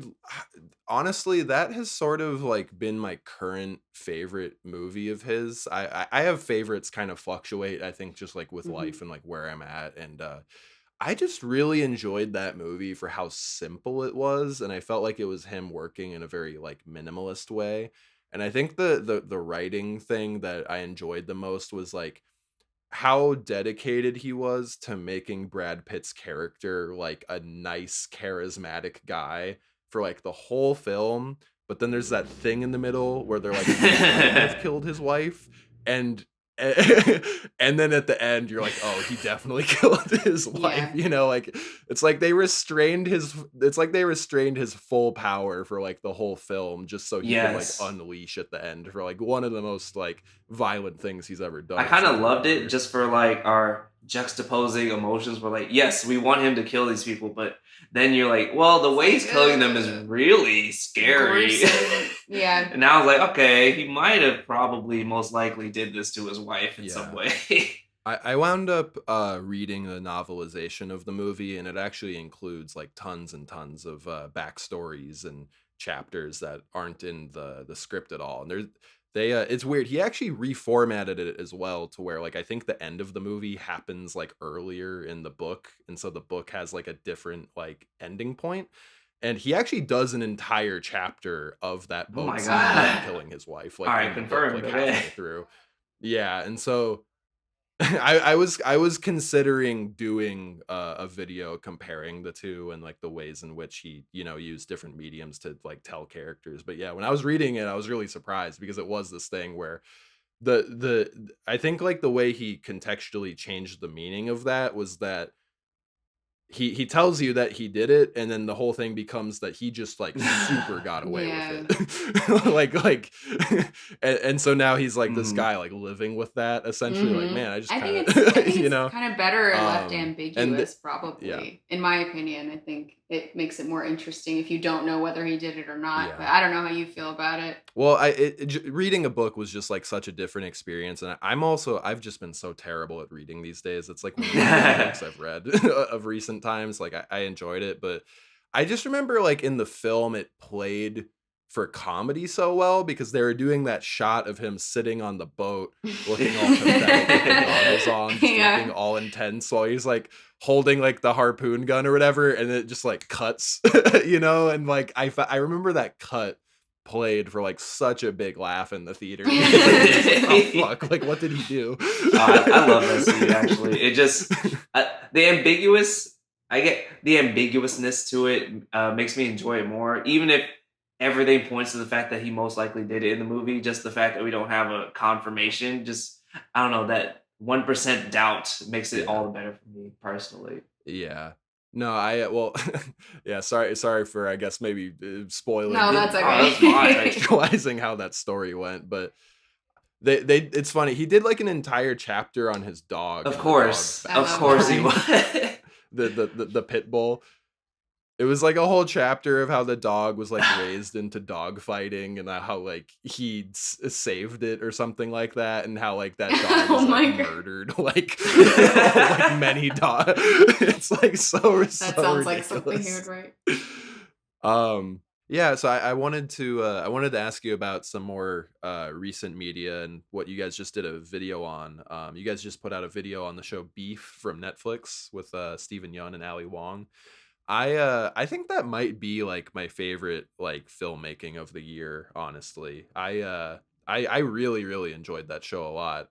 honestly, that has sort of like been my current favorite movie of his. I have favorites kind of fluctuate, I think, just like with Mhm. life and like where I'm at. And I just really enjoyed that movie for how simple it was, and I felt like it was him working in a very like minimalist way. And I think the writing thing that I enjoyed the most was like how dedicated he was to making Brad Pitt's character like a nice, charismatic guy for like the whole film. But then there's that thing in the middle where they're like, he might have killed his wife, and and then at the end you're like, oh, he definitely killed his wife. Yeah. Like it's like they restrained his full power for like the whole film just so he could like Yes. unleash at the end for like one of the most like violent things he's ever I done in kind of something or loved it another. just for like our juxtaposing emotions. We're like, yes, we want him to kill these people, but then you're like, well, the It's way like, he's killing them is really scary. gruesome. Yeah. And now I was like, okay, he might have probably most likely did this to his wife in some Yeah. way. I wound up reading the novelization of the movie, and it actually includes like tons and tons of backstories and chapters that aren't in the script at all. And it's weird. He actually reformatted it as well to where like I think the end of the movie happens like earlier in the book, and so the book has like a different like ending point. and he actually does an entire chapter of that Oh boat my scene of him god. killing his wife, All like right, in the book, confirmed. like Okay. halfway through. Yeah, and so I was considering doing a video comparing the two and like the ways in which he, used different mediums to like tell characters. But yeah, when I was reading it, I was really surprised because it was this thing where I think like the way he contextually changed the meaning of that was that he tells you that he did it, and then the whole thing becomes that he just like super got away with Yeah. it. like and so now he's like this Mhm. guy like living with that essentially, like, man, I just I kind think I of think it's kind of better left and ambiguous, yeah, probably. In my opinion, I think it makes it more interesting if you don't know whether he did it or not. But yeah. I don't know how you feel about it. Well, reading a book was just like such a different experience, and I've just been so terrible at reading these days. It's like one of the worst books I've read of recent times. Like I enjoyed it, but I just remember like in the film it played for comedy so well because they were doing that shot of him sitting on the boat looking all pathetic with the goggles on, just looking Yeah. all intense while he's like holding like the harpoon gun or whatever, and it just like cuts, and like I remember that cut played for like such a big laugh in the theater. Oh fuck! Like, what did he do? I love that scene actually. It just the ambiguous. I get the ambiguousness to it makes me enjoy it more, even if everything points to the fact that he most likely did it in the movie. Just the fact that we don't have a confirmation, just I don't know, that 1% doubt makes it Yeah, all the better for me personally. yeah. No, well, yeah. Sorry for I guess maybe spoiling No, or that's Oh, that's fine. okay. contextualizing how that story went, but they it's funny. He did like an entire chapter on his dog and the dog I Of love course he that. dying. was. The pit bull. It was like a whole chapter of how the dog was like raised into dog fighting and how like he saved it or something like that, and how like that dog Oh is like my god. murdered like many dogs. It's like That so sounds like something he would ridiculous. write. Yeah, so I wanted to ask you about some more recent media and what you guys just did a video on. You guys just put out a video on the show Beef from Netflix with Stephen Yun and Ali Wong. I think that might be like my favorite like filmmaking of the year, honestly. I really really enjoyed that show a lot.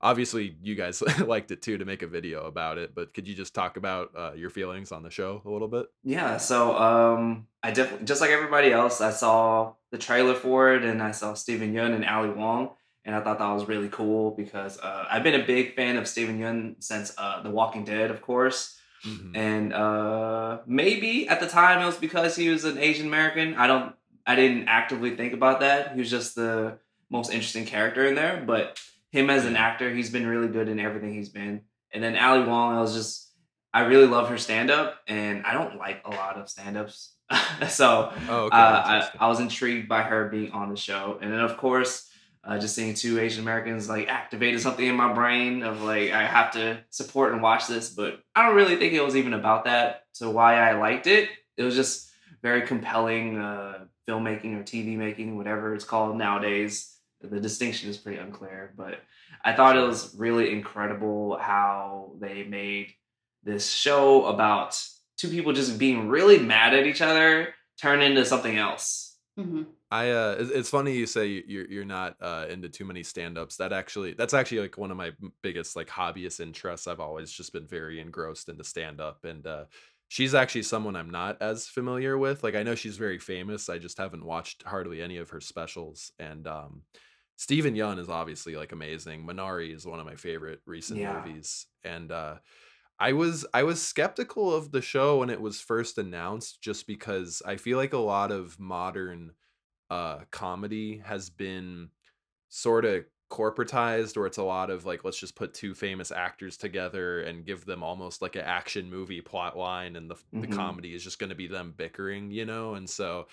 Obviously you guys liked it too to make a video about it, but could you just talk about your feelings on the show a little bit? Yeah, so I definitely, just like everybody else, I saw the trailer for it and I saw Stephen Yun and Ali Wong, and I thought that was really cool because I've been a big fan of Stephen Yun since The Walking Dead, of course. Mhm. And maybe at the time it was because he was an Asian American. I didn't actively think about that. He was just the most interesting character in there, but him as an Yeah. actor, he's been really good in everything he's been. And then Ali Wong, I really love her stand up, and I don't like a lot of stand ups. So Oh, okay, interesting. I was intrigued by her being on the show. And then, of course, just seeing two Asian Americans like activated something in my brain of like, I have to support and watch this. But I don't really think it was even about that. So, why I liked it, it was just very compelling filmmaking or TV making, whatever it's called nowadays. The distinction is pretty unclear, but I thought it Sure. was really incredible how they made this show about two people just being really mad at each other turn into something else. Hmm. It's funny you say you're not into too many stand-ups. That's actually like one of my biggest like hobbyist interests. I've always just been very engrossed into stand-up, and she's actually someone I'm not as familiar with. Like I know she's very famous. I just haven't watched hardly any of her specials. And Stephen Yun is obviously like amazing. Minari is one of my favorite recent Yeah. movies, and I was skeptical of the show when it was first announced, just because I feel like a lot of modern comedy has been sort of corporatized, or it's a lot of like, let's just put two famous actors together and give them almost like an action movie plot line, and the Hmm. comedy is just going to be them bickering. And so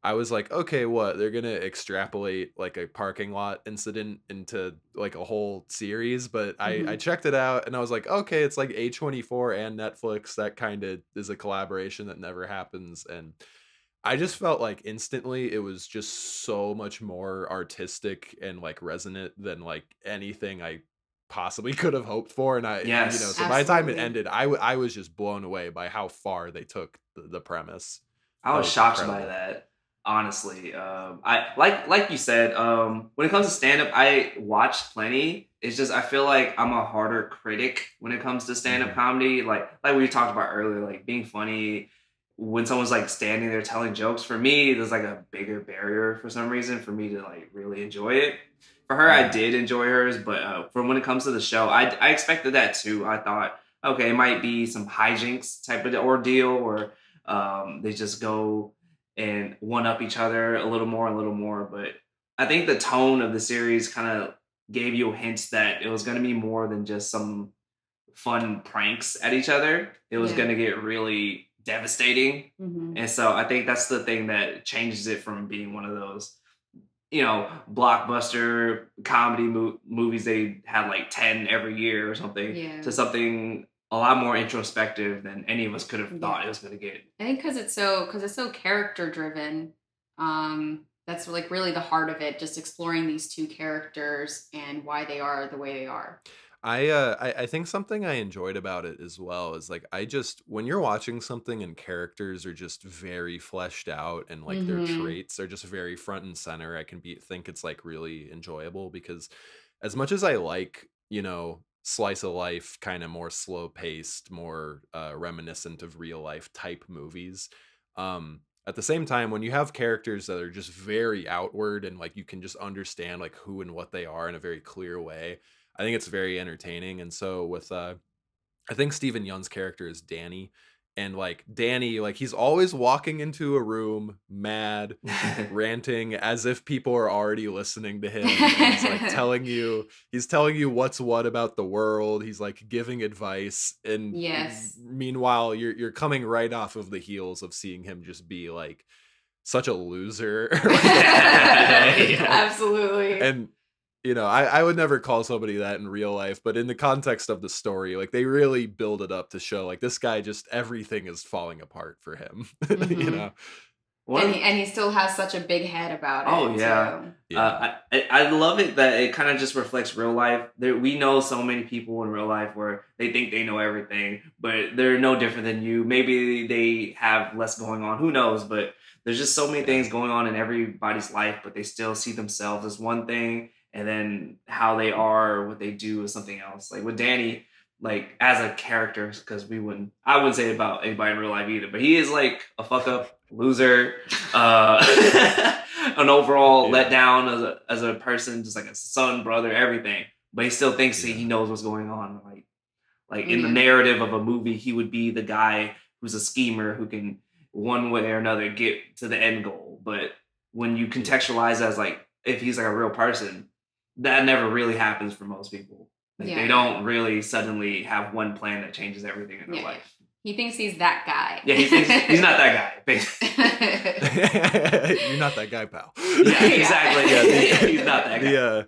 I was like, okay, what, they're gonna extrapolate like a parking lot incident into like a whole series. But I Hmm. checked it out and I was like, okay, it's like A24 and Netflix. That kind of is a collaboration that never happens. And I just felt like instantly it was just so much more artistic and like resonant than like anything I possibly could have hoped for. And Yes. so by the time it Absolutely. ended, I was just blown away by how far they took the premise. I That was was shocked by incredible. that. Honestly, I like you said. When it comes to stand up, I watch plenty. It's just I feel like I'm a harder critic when it comes to stand up Hmm. comedy. Like we talked about earlier, like being funny when someone's like standing there telling jokes. For me, there's like a bigger barrier for some reason for me to like really enjoy it. For her, I Hmm. did enjoy hers, but from when it comes to the show, I expected that too. I thought, okay, it might be some hijinks type of ordeal, or they just go and one up each other a little more. But I think the tone of the series kind of gave you hints that it was going to be more than just some fun pranks at each other. It was Yeah. going to get really devastating. Hmm. And so I think that's the thing that changes it from being one of those, blockbuster comedy movies they had like 10 every year or something, Yeah. to something a lot more introspective than any of us could have Yeah. thought it was going to get. I think because it's so character driven. That's like really the heart of it, just exploring these two characters and why they are the way they are. I think something I enjoyed about it as well is like I just when you're watching something and characters are just very fleshed out and like their Hmm. traits are just very front and center, I can be think it's like really enjoyable because as much as I like, slice of life kind of more slow paced, more reminiscent of real life type movies, at the same time when you have characters that are just very outward and like you can just understand like who and what they are in a very clear way, I think it's very entertaining. And so with I think Stephen Young's character is Danny. And like Danny, like he's always walking into a room mad, ranting as if people are already listening to him. And he's telling you what's what about the world. He's like giving advice. And Yes. meanwhile, you're coming right off of the heels of seeing him just be like such a loser. Yeah. Absolutely. And I would never call somebody that in real life, but in the context of the story, like they really build it up to show like this guy just everything is falling apart for him. you Hmm. know? One of And he still has such a big head about Oh it yeah. too. Yeah. I love it that it kind of just reflects real life. We know so many people in real life where they think they know everything, but they're no different than you. Maybe they have less going on. Who knows? But there's just so many Yeah. things going on in everybody's life, but they still see themselves as one thing, and then how they are or what they do is something else. Like with Danny, like as a character, because I wouldn't say it about anybody in real life either, but he is like a fuck up loser, an overall Yeah. letdown as a person, just like a son, brother, everything. But he still thinks that he Yeah. knows what's going on. Like in the Yeah. narrative of a movie, he would be the guy who's a schemer who can one way or another get to the end goal. But when you Yeah. contextualize as like if he's like a real person, that never really happens for most people. Like Yeah. they don't really suddenly have one plan that changes everything in their Yeah. life. He thinks he's that guy. Yeah, he thinks he's not that guy. You're not that guy, pal. Yeah, exactly. Yeah, He's not that guy.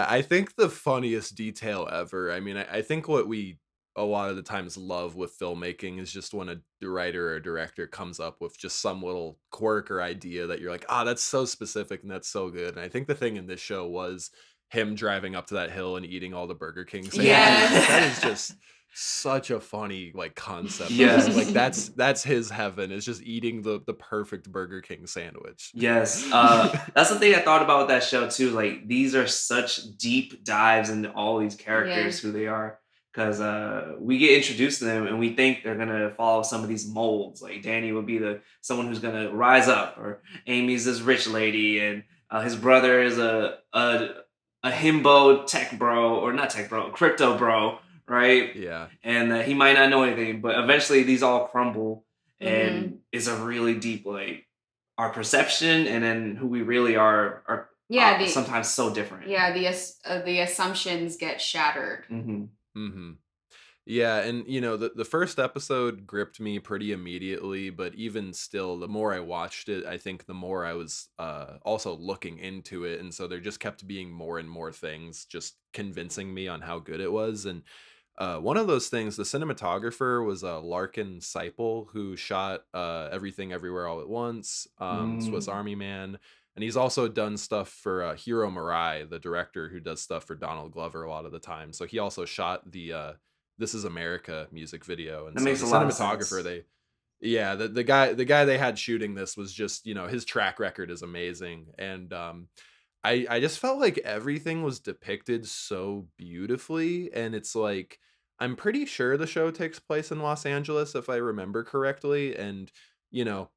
I think the funniest detail ever. I mean, I think what we a lot of the times love with filmmaking is just when a writer or a director comes up with just some little quirk or idea that you're like, that's so specific and that's so good. And I think the thing in this show was him driving up to that hill and eating all the Burger King sandwiches. Yes. That is just such a funny like concept. Yes. Like that's his heaven, is just eating the perfect Burger King sandwich. Yes. That's the thing I thought about with that show too. Like these are such deep dives into all these characters, who they are. Because we get introduced to them and we think they're gonna follow some of these molds. Like Danny would be someone who's gonna rise up, or Amy's this rich lady, and his brother is a himbo tech bro, or not tech bro, crypto bro, right? Yeah. And he might not know anything, but eventually these all crumble, and it's a really deep like our perception and then who we really are sometimes so different. Yeah, the assumptions get shattered. Mm-hmm. Mm-hmm. Yeah, and the first episode gripped me pretty immediately, but even still, the more I watched it, I think the more I was also looking into it, and so there just kept being more and more things just convincing me on how good it was. And one of those things, the cinematographer was Larkin Seipel, who shot Everything Everywhere All at Once, Swiss Army Man. And he's also done stuff for Hiro Murai, the director who does stuff for Donald Glover a lot of the time. So he also shot the This Is America music video. And That so makes the a lot of cinematographer, sense. Yeah, the guy they had shooting this was just, his track record is amazing. And I just felt like everything was depicted so beautifully. And it's like, I'm pretty sure the show takes place in Los Angeles if I remember correctly. And you know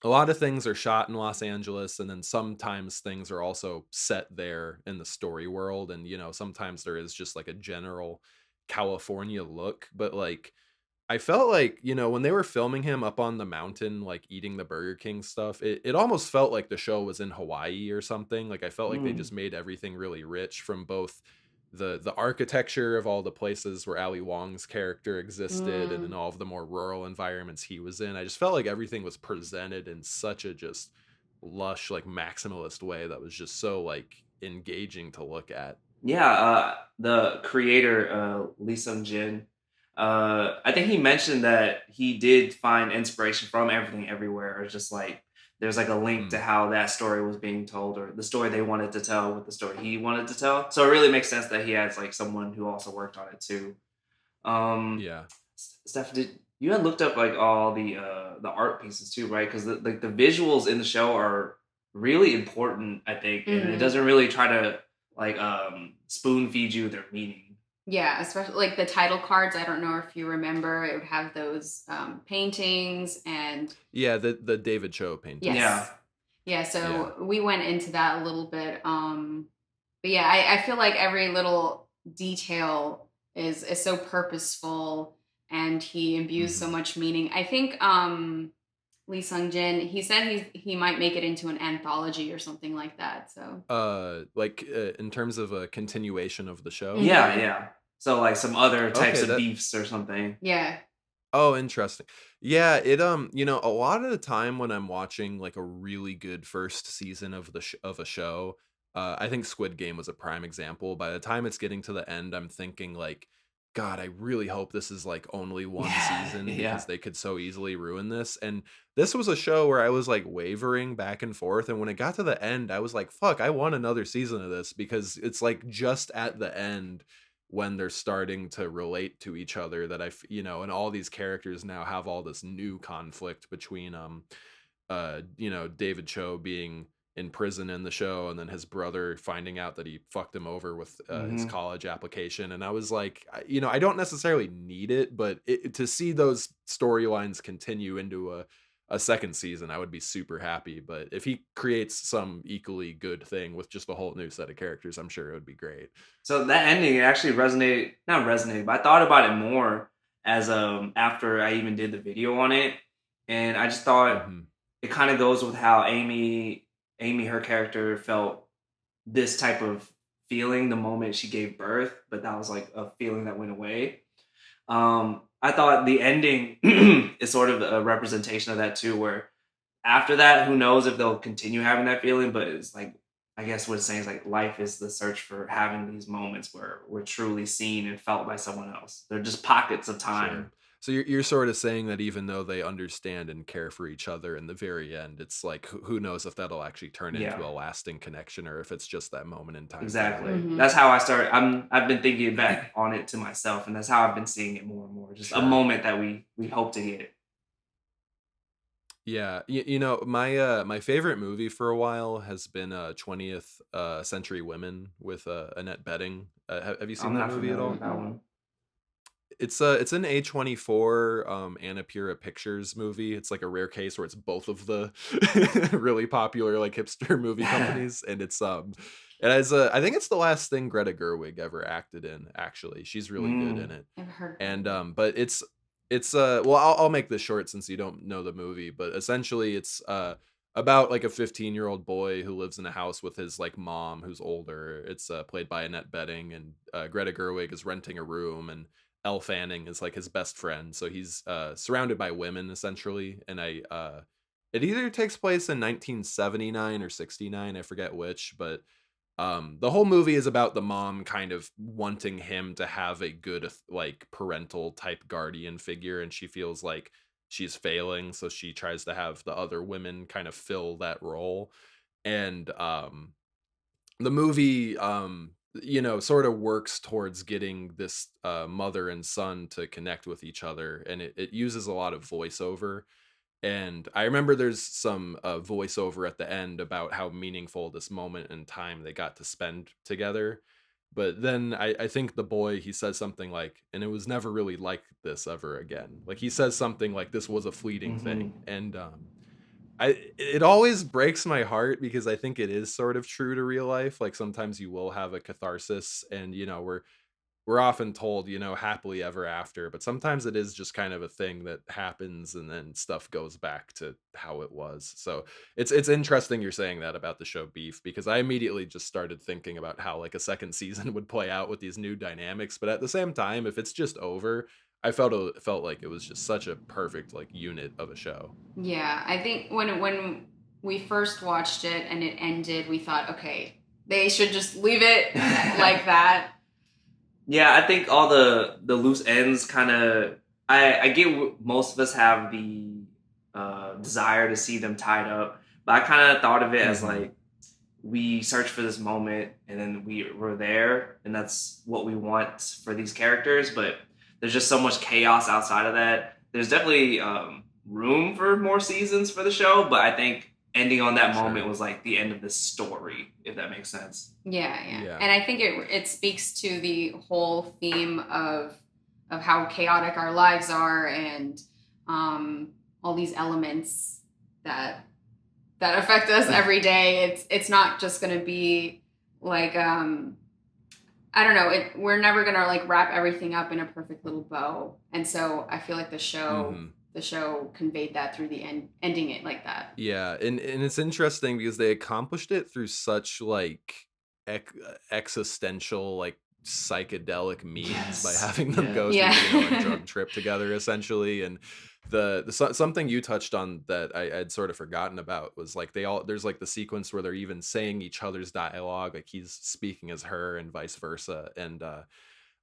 a lot of things are shot in Los Angeles, and then sometimes things are also set there in the story world. And sometimes there is just like a general California look. But like, I felt like, when they were filming him up on the mountain, like eating the Burger King stuff, it almost felt like the show was in Hawaii or something. Like, I felt like they Mm. just made everything really rich, from both the architecture of all the places where Ali Wong's character existed, and in Mm. all of the more rural environments he was in. I just felt like everything was presented in such a just lush, like maximalist way that was just so like engaging to look at. Yeah, the creator, Lee Sung Jin, I think he mentioned that he did find inspiration from Everything Everywhere. It's just like there's like a link to Mm, how that story was being told, or the story they wanted to tell with the story he wanted to tell. So it really makes sense that he has like someone who also worked on it too. Um, yeah. Steph, did you had looked up like all the art pieces too, right? Because like the visuals in the show are really important, I think, and it Hmm. doesn't really try to like spoon feed you their meaning. Yeah, especially like the title cards. I don't know if you remember, it would have those paintings and Yeah, the David Cho paintings. Yeah. yes. Yeah, Yeah. so we went into that a little bit. But yeah, I feel like every little detail is so purposeful, and he imbues so Mhm. much meaning. I think Lee Sung Jin, he said he might make it into an anthology or something like that. So Like, in terms of a continuation of the show? Yeah, hmm. yeah. So like some other types Okay, of that beefs or something. Yeah. oh, interesting. Yeah, a lot of the time when I'm watching, like, a really good first season of a show, I think Squid Game was a prime example. By the time it's getting to the end, I'm thinking, like, "God, I really hope this is, like, only 1 Yeah, season, yeah. because they could so easily ruin this." And this was a show where I was, like, wavering back and forth, and when it got to the end, I was like, "Fuck, I want another season of this," because it's, like, just at the end when they're starting to relate to each other, that and all these characters now have all this new conflict between David Cho being in prison in the show, and then his brother finding out that he fucked him over with his Hmm. college application. And I was like, I don't necessarily need it, but to see those storylines continue into a second season, I would be super happy. But if he creates some equally good thing with just a whole new set of characters, I'm sure it would be great. So that ending, it actually resonated, not resonated, but I thought about it more as after I even did the video on it, and I just thought Hmm. it kind of goes with how Amy, her character felt this type of feeling the moment she gave birth, but that was like a feeling that went away. I thought the ending is sort of a representation of that too, where after that, who knows if they'll continue having that feeling, but it's like, I guess what it's saying is like life is the search for having these moments where we're truly seen and felt by someone else. They're just pockets of Sure. time. So you're sort of saying that even though they understand and care for each other in the very end, it's like, who knows if that'll actually turn Yeah, into a lasting connection, or if it's just that moment in time exactly. together. Hmm. That's how I started. I've been thinking back on it to myself, and that's how I've been seeing it more and more. Just a Sure. moment that we hope to get. Yeah. My favorite movie for a while has been 20th Century Women with Annette Bedding. Have you seen I'm that not movie at familiar with all? that Mm-mm. one. It's an A24 Annapurna Pictures movie. It's like a rare case where it's both of the really popular like hipster movie companies. And it has I think it's the last thing Greta Gerwig ever acted in, actually. She's really good in Mm, it. I've heard of And it. but it's well, I'll make this short since you don't know the movie. But essentially it's about like a 15-year-old boy who lives in a house with his like mom who's older. It's played by Annette Bedding, and Greta Gerwig is renting a room, and Elle Fanning is like his best friend. So he's surrounded by women essentially. And it either takes place in 1979 or 69, I forget which. But the whole movie is about the mom kind of wanting him to have a good like parental type guardian figure, and she feels like she's failing, so she tries to have the other women kind of fill that role. And the movie sort of works towards getting this mother and son to connect with each other, and it uses a lot of voiceover. And I remember there's some voiceover at the end about how meaningful this moment in time they got to spend together. But then I think the boy, he says something like, and it was never really like this ever again. Like he says something like this was a fleeting Hmm. thing. And it always breaks my heart because I think it is sort of true to real life. Like sometimes you will have a catharsis, and we're often told, happily ever after, but sometimes it is just kind of a thing that happens and then stuff goes back to how it was. So it's interesting you're saying that about the show Beef, because I immediately just started thinking about how like a second season would play out with these new dynamics. But at the same time, if it's just over, I felt like it was just such a perfect like unit of a show. Yeah, I think when we first watched it and it ended, we thought, okay, they should just leave it like that. Yeah, I think all the loose ends kind of. I get most of us have the desire to see them tied up, but I kind of thought of it as Hmm. like we search for this moment and then we're there, and that's what we want for these characters. But there's just so much chaos outside of that. There's definitely room for more seasons for the show, but I think ending on that moment Sure. was like the end of the story, if that makes sense. Yeah, yeah. Yeah. And I think it speaks to the whole theme of how chaotic our lives are, and all these elements that affect us every day. It's not just going to be like I don't know, we're never going to like wrap everything up in a perfect little bow. And so I feel like Hmm. the show conveyed that through the ending it like that. Yeah, and it's interesting because they accomplished it through such like existential, like psychedelic means by Yes. having them Yeah. go through, Yeah. a drug trip together essentially. And something you touched on that I'd sort of forgotten about was like there's like the sequence where they're even saying each other's dialogue, like he's speaking as her and vice versa. And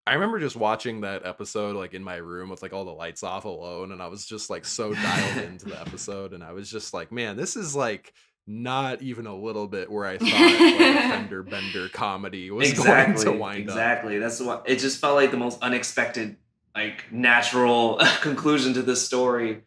I remember just watching that episode like in my room with like all the lights off alone, and I was just like so dialed into the episode, and I was just like, man, this is like not even a little bit where I thought like a fender bender comedy was going to Exactly, wind up. exactly. That's what it just felt like the most unexpected, like natural conclusion to this story.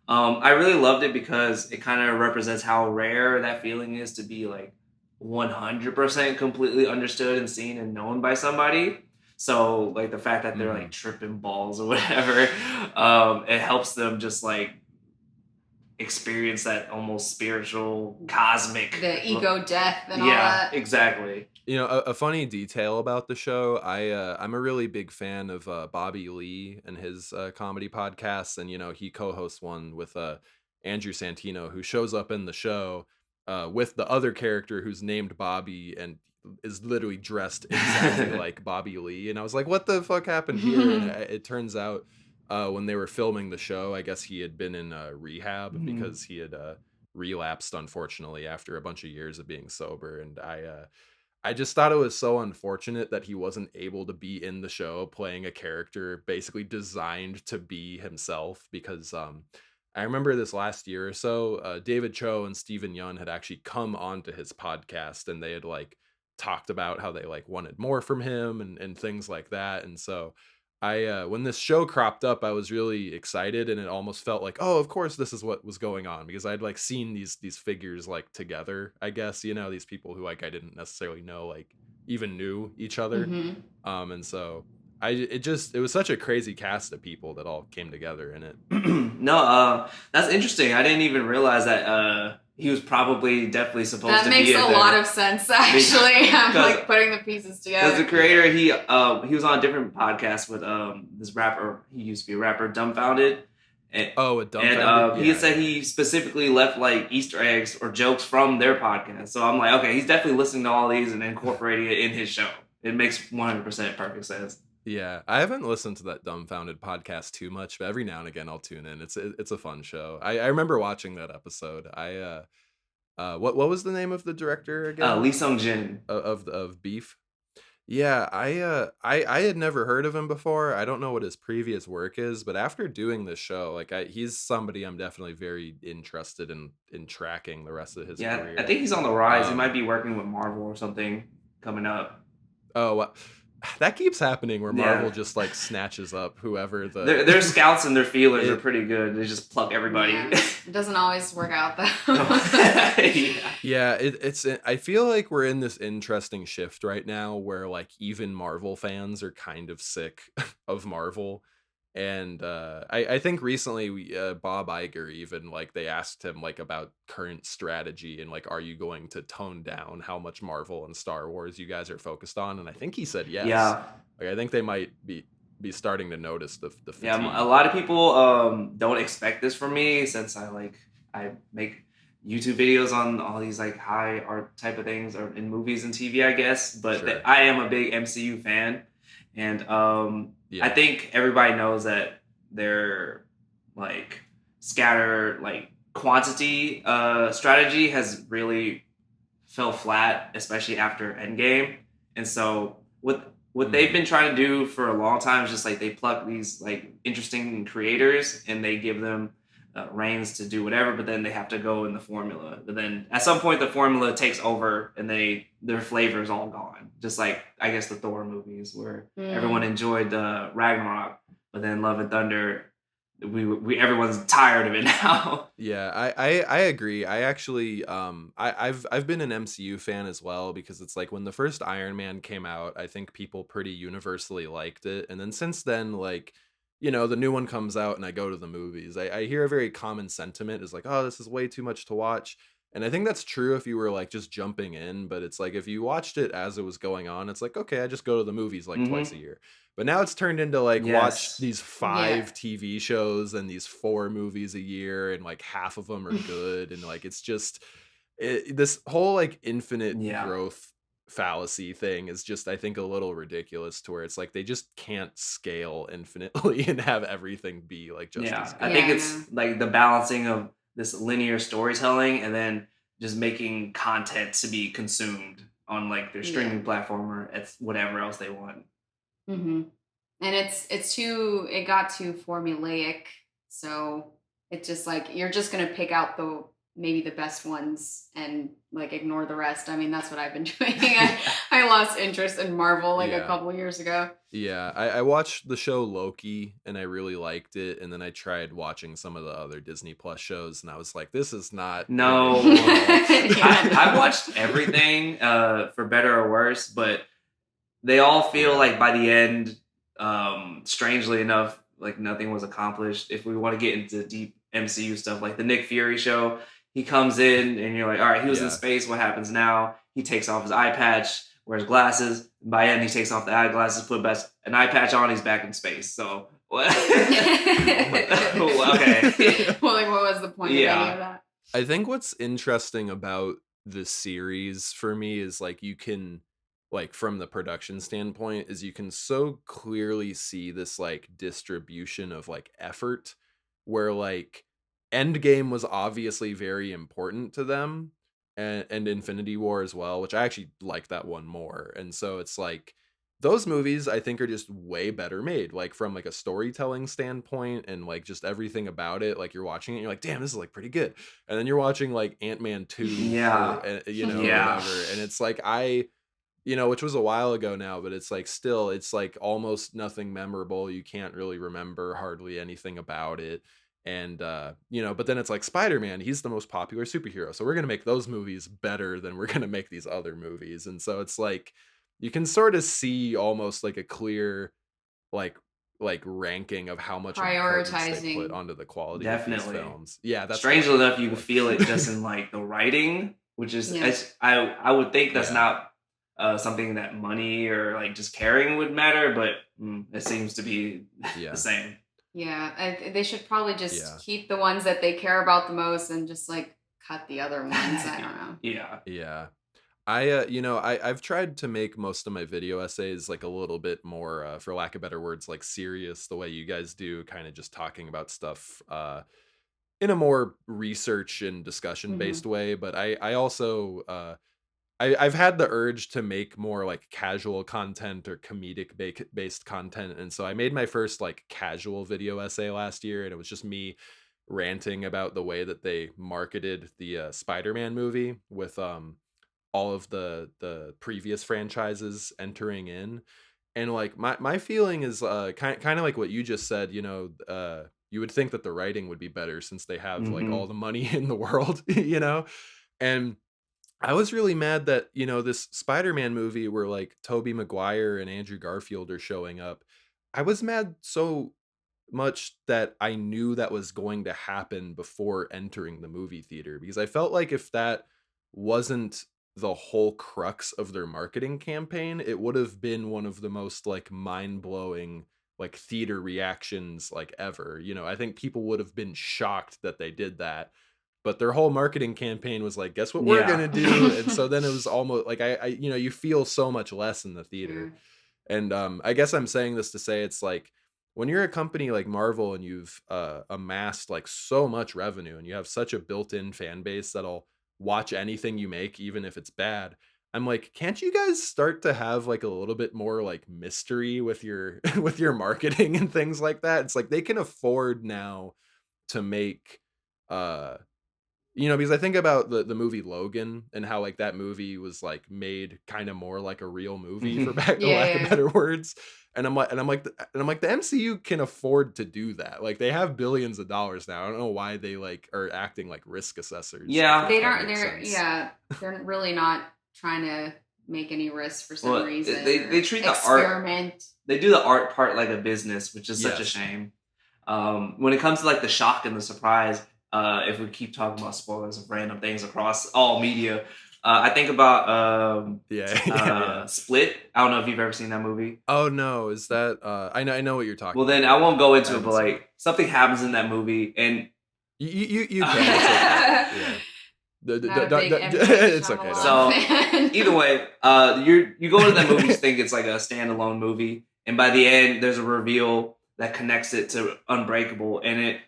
I really loved it because it kind of represents how rare that feeling is to be like 100% completely understood and seen and known by somebody. So like the fact that they're Hmm. like tripping balls or whatever, it helps them just like experience that almost spiritual, cosmic. The ego death and all Yeah, that. exactly. A funny detail about the show, I'm a really big fan of Bobby Lee and his comedy podcasts, and he co-hosts one with Andrew Santino, who shows up in the show with the other character who's named Bobby and is literally dressed exactly like Bobby Lee. And I was like, what the fuck happened here? And it turns out when they were filming the show, I guess he had been in rehab Mhm. because he had relapsed, unfortunately, after a bunch of years of being sober. And I just thought it was so unfortunate that he wasn't able to be in the show playing a character basically designed to be himself, because I remember this last year or so, David Cho and Steven Yeun had actually come onto his podcast, and they had like talked about how they like wanted more from him and things like that. And so I when this show cropped up, I was really excited, and it almost felt like, oh, of course this is what was going on, because I'd like seen these figures like together, I guess, these people who like I didn't necessarily know like even knew each other. Hmm. And so it was such a crazy cast of people that all came together in it. No, that's interesting. I didn't even realize that he was probably definitely supposed That to makes be a in lot there. of sense, actually. I'm Because like putting the pieces as the together. creator, he was on a different podcast with this rapper. He used to be a rapper, Dumbfounded, and Oh, a dumbfounded, he had yeah, said yeah. he specifically left like Easter eggs or jokes from their podcast. So I'm like, okay, he's definitely listening to all these and incorporating it in his show. It makes 100% perfect sense. Yeah, I haven't listened to that Dumbfounded podcast too much, but every now and again I'll tune in. It's a fun show. I remember watching that episode. What was the name of the director Lee again? Sung Jin. Of Beef? Yeah, I had never heard of him before. I don't know what his previous work is, but after doing this show, like he's somebody I'm definitely very interested in tracking the rest of his Yeah, I career. think he's on the rise. He might Um be working with Marvel or something coming up. Oh, that keeps happening where Marvel Yeah. just like snatches up whoever Their scouts and their feelers are it, pretty good. They just pluck everybody. Yeah, it doesn't always work out though. No. Yeah. yeah, it's I feel like we're in this interesting shift right now where like even Marvel fans are kind of sick of Marvel. And I think recently Bob Iger even like they asked him like about current strategy and like are you going to tone down how much Marvel and Star Wars you guys are focused on, and I think he said yes. Yeah. Like I think they might be starting to notice the Yeah, a fatigue. lot of people don't expect this from me since I make YouTube videos on all these like high art type of things or in movies and TV, I guess. But Sure. I am a big MCU fan, and I Yeah. think everybody knows that their like scatter like quantity strategy has really fell flat, especially after Endgame. And so what they've been trying to do for a long time is just like they pluck these like interesting creators and they give them reins to do whatever, but then they have to go in the formula. But then at some point the formula takes over and their flavor is all gone. Just like I guess the Thor movies where everyone enjoyed Ragnarok, but then Love and Thunder we everyone's tired of it now. Yeah, I agree. I actually I've been an MCU fan as well because it's like when the first Iron Man came out, I think people pretty universally liked it. And then since then, like, the new one comes out and I go to the movies. I hear a very common sentiment is like, oh, this is way too much to watch. And I think that's true if you were like just jumping in, but it's like if you watched it as it was going on, it's like, okay, I just go to the movies like twice a year. But now it's turned into like watch Yes. these Yeah. 5 TV shows and these 4 movies a year, and like half of them are good, and like it's just this whole like infinite Yeah. growth fallacy thing is just I think a little ridiculous to where it's like they just can't scale infinitely and have everything be like just Yeah, as I good. think Yeah, it's like the balancing of this linear storytelling and then just making content to be consumed on like their yeah. streaming platform or it's whatever else they want. hmm And it got too formulaic. So it's just like you're just gonna pick out maybe the best ones and like ignore the rest. I mean, that's what I've been doing. I lost interest in Marvel like a Yeah. couple years ago. Yeah, I watched the show Loki and I really liked it, and then I tried watching some of the other Disney Plus shows and I was like, this is not No, relatable at all. I've watched everything for better or worse, but they all feel Yeah. like by the end, strangely enough, like nothing was accomplished. If we want to get into deep MCU stuff, like the Nick Fury show, he comes in and you're like, all right, he was in Yeah. space. What happens now? He takes off his eye patch, wears glasses. By end, he takes off the eyeglasses, put an eye patch on. He's back in space. So what? Okay. Well, like, what was the point of any Yeah. of that? I think what's interesting about the series for me is like you can like from the production standpoint is you can so clearly see this like distribution of like effort where like Endgame was obviously very important to them, and Infinity War as well, which I actually like that one more. And so it's like those movies I think are just way better made, like from like a storytelling standpoint and like just everything about it. Like you're watching it, and you're like, damn, this is like pretty good. And then you're watching like Ant-Man 2 Yeah. or Yeah. whatever. And it's like which was a while ago now, but it's like still it's like almost nothing memorable. You can't really remember hardly anything about it. And but then it's like Spider-Man, he's the most popular superhero. So we're gonna make those movies better than we're gonna make these other movies. And so it's like you can sort of see almost like a clear like ranking of how much importance they put Prioritizing. onto the quality of Definitely. these films. Yeah, that's the Strangely word. enough, you can feel it just in like the writing, which is Yeah. I would think that's Yeah. not something that money or like just caring would matter, but it seems to be Yeah. the same. Yeah, they should probably just Yeah. keep the ones that they care about the most and just like cut the other ones. I don't know. Yeah. Yeah. I've tried to make most of my video essays like a little bit more, for lack of better words, like serious, the way you guys do, kind of just talking about stuff in a more research and discussion based way. But I also I've had the urge to make more like casual content or comedic based content, and so I made my first like casual video essay last year, and it was just me ranting about the way that they marketed the Spider-Man movie with all of the previous franchises entering in. And like my feeling is kind of like what you just said, you know, you would think that the writing would be better since they have like all Mm-hmm. the money in the world, you know? And I was really mad that, you know, this Spider-Man movie where like Tobey Maguire and Andrew Garfield are showing up. I was mad so much that I knew that was going to happen before entering the movie theater, because I felt like if that wasn't the whole crux of their marketing campaign, it would have been one of the most like mind-blowing like theater reactions like ever. You know, I think people would have been shocked that they did that. But their whole marketing campaign was like, guess what we're Yeah. gonna do? And so then it was almost like I you know, you feel so much less in the theater. Mm. And I guess I'm saying this to say it's like when you're a company like Marvel and you've amassed like so much revenue and you have such a built-in fan base that'll watch anything you make, even if it's bad. I'm like, can't you guys start to have like a little bit more like mystery with your with your marketing and things like that? It's like they can afford now to make uh you know, because I think about the movie Logan and how like that movie was like made kind of more like a real movie for back Yeah, lack of yeah. better words. And I'm like the MCU can afford to do that. Like they have billions of dollars now. I don't know why they like are acting like risk assessors. Yeah. They If that don't. makes They're sense. they're really not trying to make any risks for some Well, reason they or treat the art, experiment. they do the art part like a business, which is such a Yes. shame. When it comes to like the shock and the surprise, if we keep talking about spoilers of random things across all media, I think about Yeah, yeah. Split. I don't know if you've ever seen that movie. Oh no, is that I know what you're Well, talking then I about. won't go I into it, but haven't seen it. like something happens in that movie, and You can. It's okay. Yeah. Not a big M. Night It's okay. Shyamalan So, fan. either way, you go into that movie, you think it's like a standalone movie, and by the end, there's a reveal that connects it to Unbreakable, and it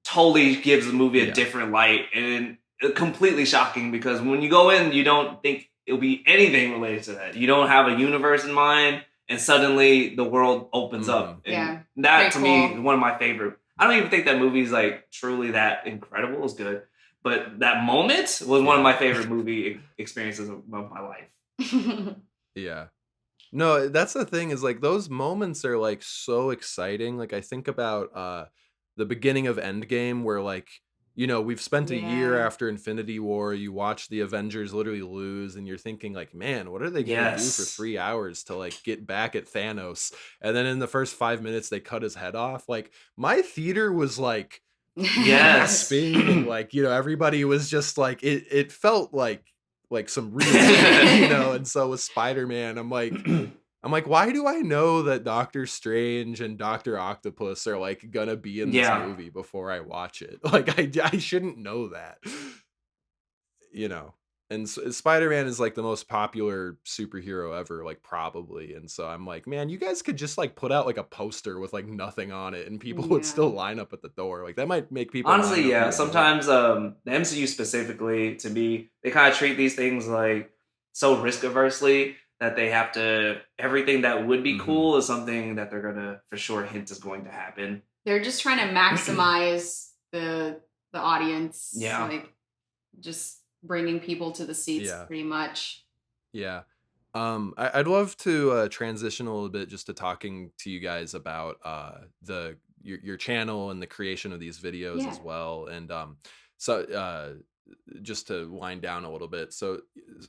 totally gives the movie a Yeah. different light, and completely shocking because when you go in, you don't think it'll be anything related to that. You don't have a universe in mind, and suddenly the world opens up, and Yeah, that to pretty me cool. is one of my favorite. I don't even think that movie's like truly that incredible. It's good. But that moment was one of my favorite movie experiences of my life. Yeah. No, that's the thing is like those moments are like so exciting. Like I think about the beginning of Endgame where like, you know, we've spent a year Yeah. after Infinity War, you watch the Avengers literally lose and you're thinking like, man, what are they going to do for Yes. 3 hours to like get back at Thanos? And then in the first 5 minutes they cut his head off. Like my theater was like Yes. gasping and like, you know, everybody was just like it felt like some real shit, you know. And so with Spider-Man, I'm like, why do I know that Doctor Strange and Doctor Octopus are like gonna be in this Yeah. movie before I watch it? Like I shouldn't know that, you know. And Spider-Man is like the most popular superhero ever, like probably. And so I'm like, man, you guys could just like put out like a poster with like nothing on it, and people would still Yeah. line up at the door. Like that might make people line Honestly, up yeah. even more. Sometimes the MCU specifically, to me, they kind of treat these things like so risk aversely that they have to, everything that would be Mhm. cool is something that they're gonna for sure hint is going to happen. They're just trying to maximize the audience. Yeah. Like just bringing people to the seats Yeah. pretty much. Yeah. I'd love to transition a little bit just to talking to you guys about the your channel and the creation of these videos Yeah. as well. And so just to wind down a little bit. So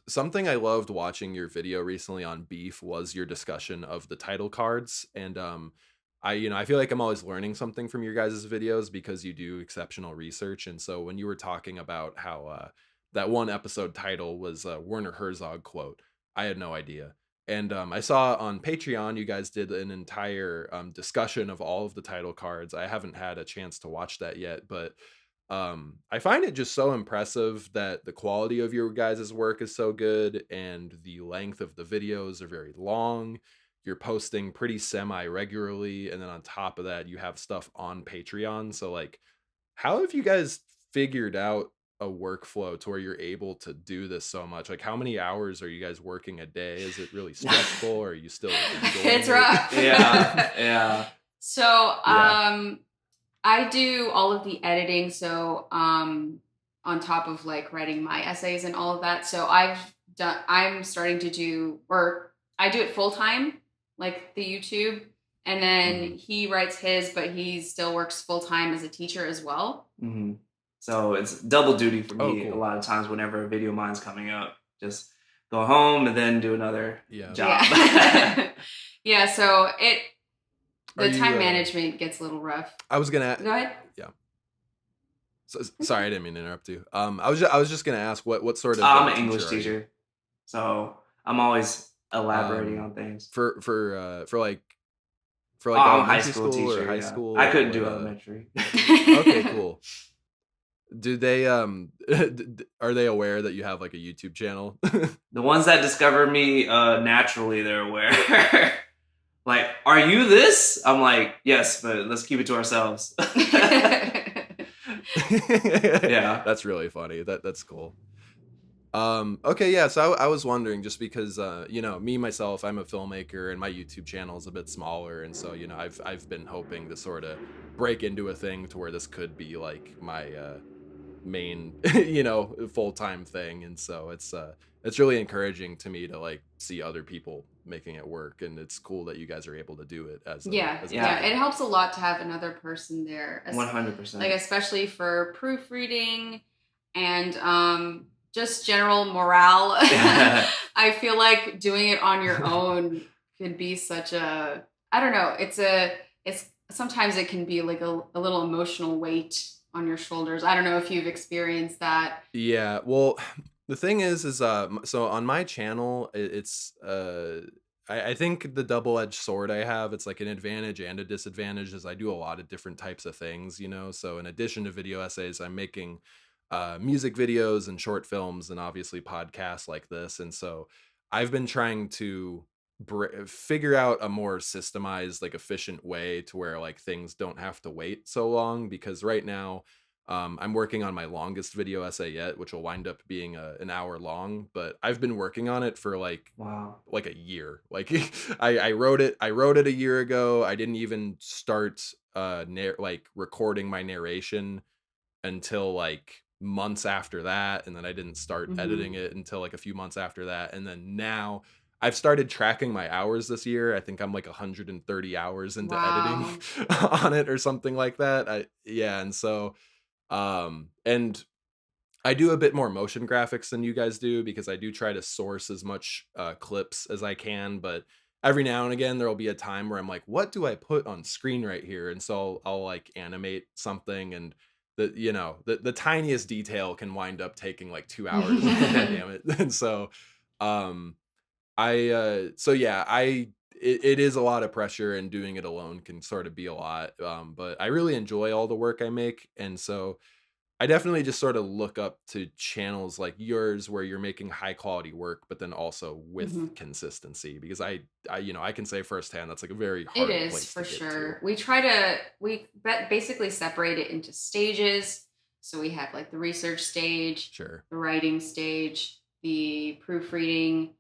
something I loved watching your video recently on Beef was your discussion of the title cards. And I feel like I'm always learning something from your guys' videos because you do exceptional research. And so when you were talking about how that one episode title was a Werner Herzog quote, I had no idea. And I saw on Patreon, you guys did an entire discussion of all of the title cards. I haven't had a chance to watch that yet, but I find it just so impressive that the quality of your guys' work is so good and the length of the videos are very long. You're posting pretty semi regularly, and then on top of that, you have stuff on Patreon. So, like, how have you guys figured out a workflow to where you're able to do this so much? Like, how many hours are you guys working a day? Is it really stressful, or are you still enjoying It's it? rough. Yeah. Yeah. So, Yeah. I do all of the editing. So, on top of like writing my essays and all of that. So I've I'm starting to do, or I do it full time, like the YouTube, and then he writes his, but he still works full time as a teacher as well. Mm-hmm. So it's double duty for Oh, me cool. a lot of times whenever a video of mine's coming up. Just go home and then do another job. Yeah, so Are the time you, management gets a little rough. I was gonna. Go ahead. Yeah. So sorry, I didn't mean to interrupt you. I was just gonna ask what sort of I'm an teacher English are you? teacher, so I'm always elaborating on things. For like I'm a high elementary school school or teacher. high Yeah. school? I Or couldn't what, do elementary. Okay, cool. Do they are they aware that you have like a YouTube channel? The ones that discover me naturally, they're aware. Like, are you this? I'm like, yes, but let's keep it to ourselves. Yeah, that's really funny. That's cool. Okay, yeah. So I was wondering, just because you know, me myself, I'm a filmmaker, and my YouTube channel is a bit smaller, and so you know, I've been hoping to sort of break into a thing to where this could be like my main you know, full-time thing, and so it's really encouraging to me to like see other people making it work, and it's cool that you guys are able to do it as Yeah, a yeah. team. It helps a lot to have another person there, 100%. like especially for proofreading and just general morale. I feel like doing it on your own could be such a, I don't know. It's sometimes it can be like a little emotional weight on your shoulders. I don't know if you've experienced that. Yeah, well, the thing is so on my channel, it's I think the double-edged sword I have, it's like an advantage and a disadvantage, is I do a lot of different types of things, you know. So in addition to video essays, I'm making music videos and short films, and obviously podcasts like this. And so I've been trying to figure out a more systemized, like efficient way to where like things don't have to wait so long, because right now I'm working on my longest video essay yet, which will wind up being an hour long, but I've been working on it for like Wow. like a year. Like I wrote it a year ago. I didn't even start like recording my narration until like months after that, and then I didn't start editing it until like a few months after that, and then now I've started tracking my hours this year. I think I'm like 130 hours into editing on it or something like that. Yeah, and so and I do a bit more motion graphics than you guys do, because I do try to source as much clips as I can, but every now and again there'll be a time where I'm like, what do I put on screen right here? And so I'll like animate something, and the you know, the tiniest detail can wind up taking like 2 hours. Damn it. And so so yeah, it is a lot of pressure, and doing it alone can sort of be a lot. But I really enjoy all the work I make, and so I definitely just sort of look up to channels like yours where you're making high quality work, but then also with consistency, because I you know, I can say firsthand that's like a very hard It is place for to get sure. to. We basically separate it into stages. So we have like the research stage, Sure. the writing stage, the proofreading,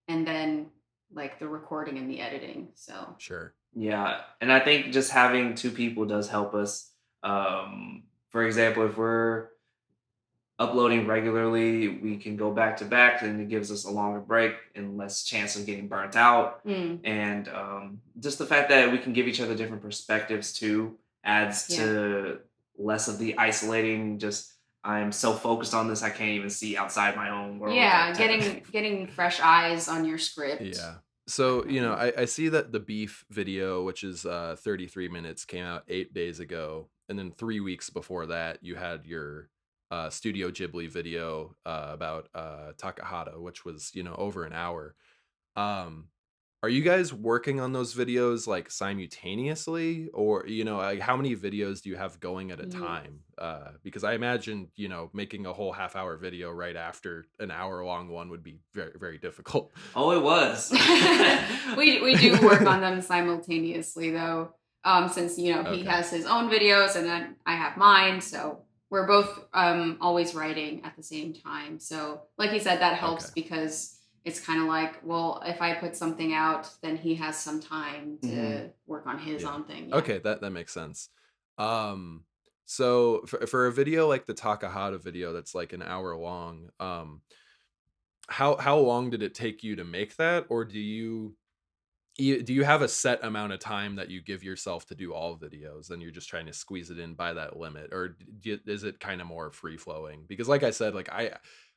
and then like the recording and the editing. So Sure. Yeah, and I think just having two people does help us. For example, if we're uploading regularly, we can go back to back, and it gives us a longer break and less chance of getting burnt out. And just the fact that we can give each other different perspectives too adds to less of the isolating, just I'm so focused on this I can't even see outside my own world. Yeah, getting fresh eyes on your script. Yeah. So, you know, I see that the beef video, which is 33 minutes, came out 8 days ago. And then 3 weeks before that, you had your Studio Ghibli video about Takahata, which was, you know, over an hour. Um, are you guys working on those videos like simultaneously, or you know, like how many videos do you have going at a time? Because I imagine, you know, making a whole half-hour video right after an hour-long one would be very, very difficult. Oh, it was. we do work on them simultaneously though, since you know he has his own videos and then I have mine, so we're both always writing at the same time. So like you said, that helps because it's kind of like, well, if I put something out, then he has some time to work on his own thing. Yeah. Okay, that makes sense. So for a video like the Takahata video that's like an hour long, how long did it take you to make that, or do you have a set amount of time that you give yourself to do all videos and you're just trying to squeeze it in by that limit, or is it kind of more free flowing? Because like I said, like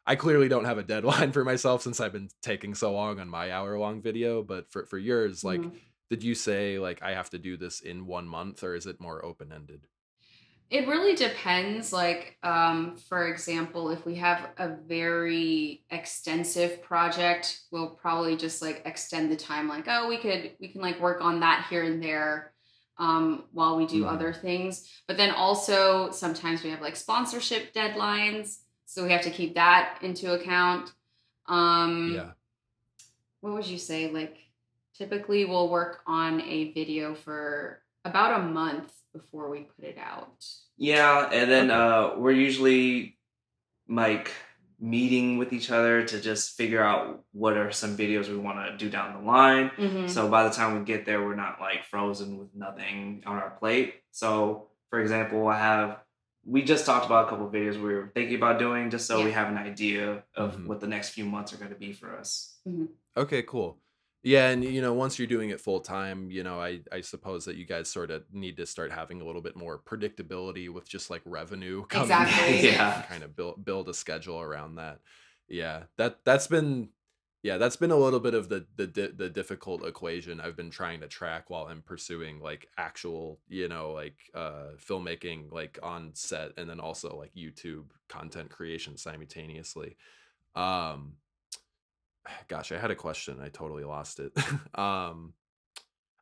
I clearly don't have a deadline for myself since I've been taking so long on my hour long video, but for yours, like Mhm. did you say like I have to do this in 1 month, or is it more open ended? It really depends. Like, for example, if we have a very extensive project, we'll probably just like extend the time. Like, oh, we can like work on that here and there while we do Hmm. other things. But then also sometimes we have like sponsorship deadlines, so we have to keep that into account. Um, Yeah. what would you say? Like, typically we'll work on a video for about a month before we put it out. Yeah, and then Okay. we're usually like meeting with each other to just figure out what are some videos we want to do down the line. Hmm. So by the time we get there, we're not like frozen with nothing on our plate. So for example, we just talked about a couple of videos we were thinking about doing just so we Yeah. have an idea of Hmm. what the next few months are going to be for us. Hmm. Okay, cool. Yeah, and once you're doing it full time, I suppose that you guys sort of need to start having a little bit more predictability with just like revenue coming in, Exactly. and Yeah. kind of build a schedule around that. Yeah, that's been a little bit of the difficult equation I've been trying to track while I'm pursuing like actual, like filmmaking like on set, and then also like YouTube content creation simultaneously. Um Gosh, I had a question. I totally lost it. um,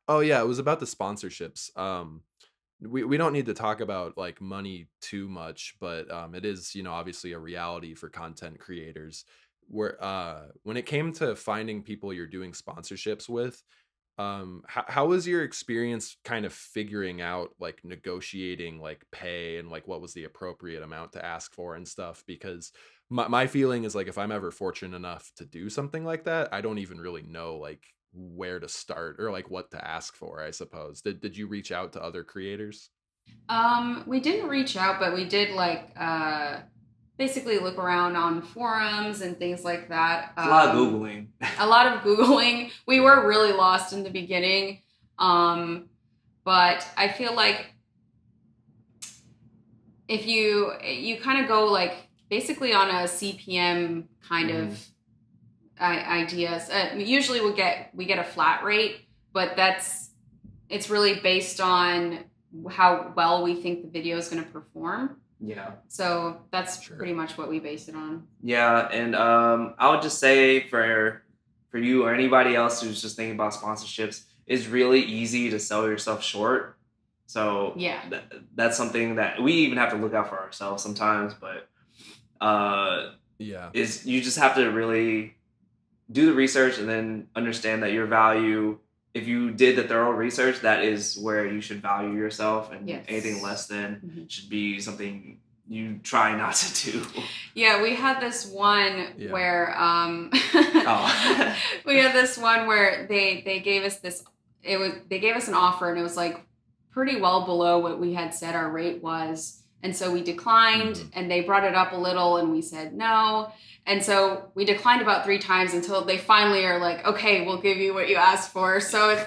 oh yeah, it was about the sponsorships. We don't need to talk about like money too much, but it is, obviously a reality for content creators. Where when it came to finding people you're doing sponsorships with, how was your experience kind of figuring out like negotiating like pay and like what was the appropriate amount to ask for and stuff? Because my feeling is like if I'm ever fortunate enough to do something like that, I don't even really know like where to start or like what to ask for, I suppose. Did you reach out to other creators? We didn't reach out, but we did like basically look around on forums and things like that. It's a lot of Googling. A lot of Googling. We Yeah. were really lost in the beginning. Um, but I feel like if you kind of go like basically on a CPM kind Hmm. of ideas. Usually we get a flat rate, but it's really based on how well we think the video is going to perform. Yeah. So that's Sure. pretty much what we base it on. Yeah, and I would just say for you or anybody else who's just thinking about sponsorships, it's really easy to sell yourself short. So Yeah. that's something that we even have to look out for ourselves sometimes. But Yeah. is you just have to really do the research and then understand that your value. If you did the thorough research, that is where you should value yourself, and anything Yes. less than Mhm. should be something you try not to do. Yeah, we had this one Yeah. where Oh. we had this one where they gave us this they gave us an offer and it was like pretty well below what we had said our rate was. And so we declined Hmm. and they brought it up a little and we said no. And so we declined about 3 times until they finally are like, okay, we'll give you what you asked for. So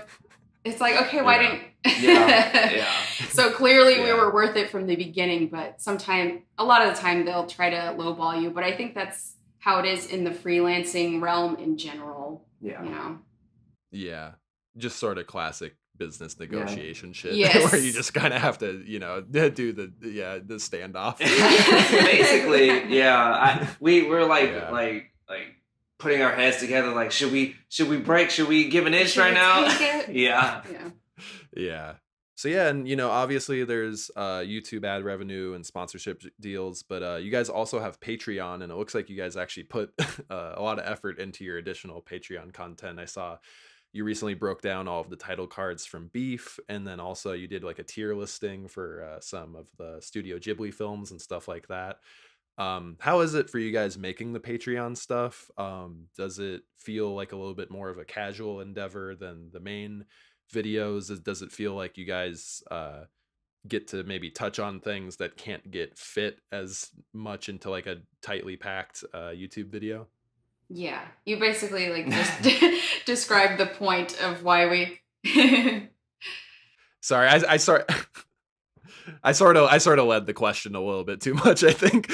it's like, okay, why Yeah. Yeah, didn't yeah. so clearly we Yeah. were worth it from the beginning, but a lot of the time they'll try to lowball you. But I think that's how it is in the freelancing realm in general, Yeah. you know? Yeah. Just sort of classic business Yeah. negotiation shit where you Yes. just kind of have to, do the standoff. Basically, yeah. We were like Yeah. putting our heads together. Like, should we break? Should we give an inch Should right we now? take it? Yeah. Yeah. Yeah. So yeah, and obviously there's YouTube ad revenue and sponsorship deals, but you guys also have Patreon, and it looks like you guys actually put a lot of effort into your additional Patreon content. I saw you recently broke down all of the title cards from Beef, and then also you did like a tier listing for some of the Studio Ghibli films and stuff like that. How is it for you guys making the Patreon stuff? Does it feel like a little bit more of a casual endeavor than the main videos? Does it feel like you guys get to maybe touch on things that can't get fit as much into like a tightly packed YouTube video? Yeah, you basically like just described the point of why we. Sorry, I sort of led the question a little bit too much, I think.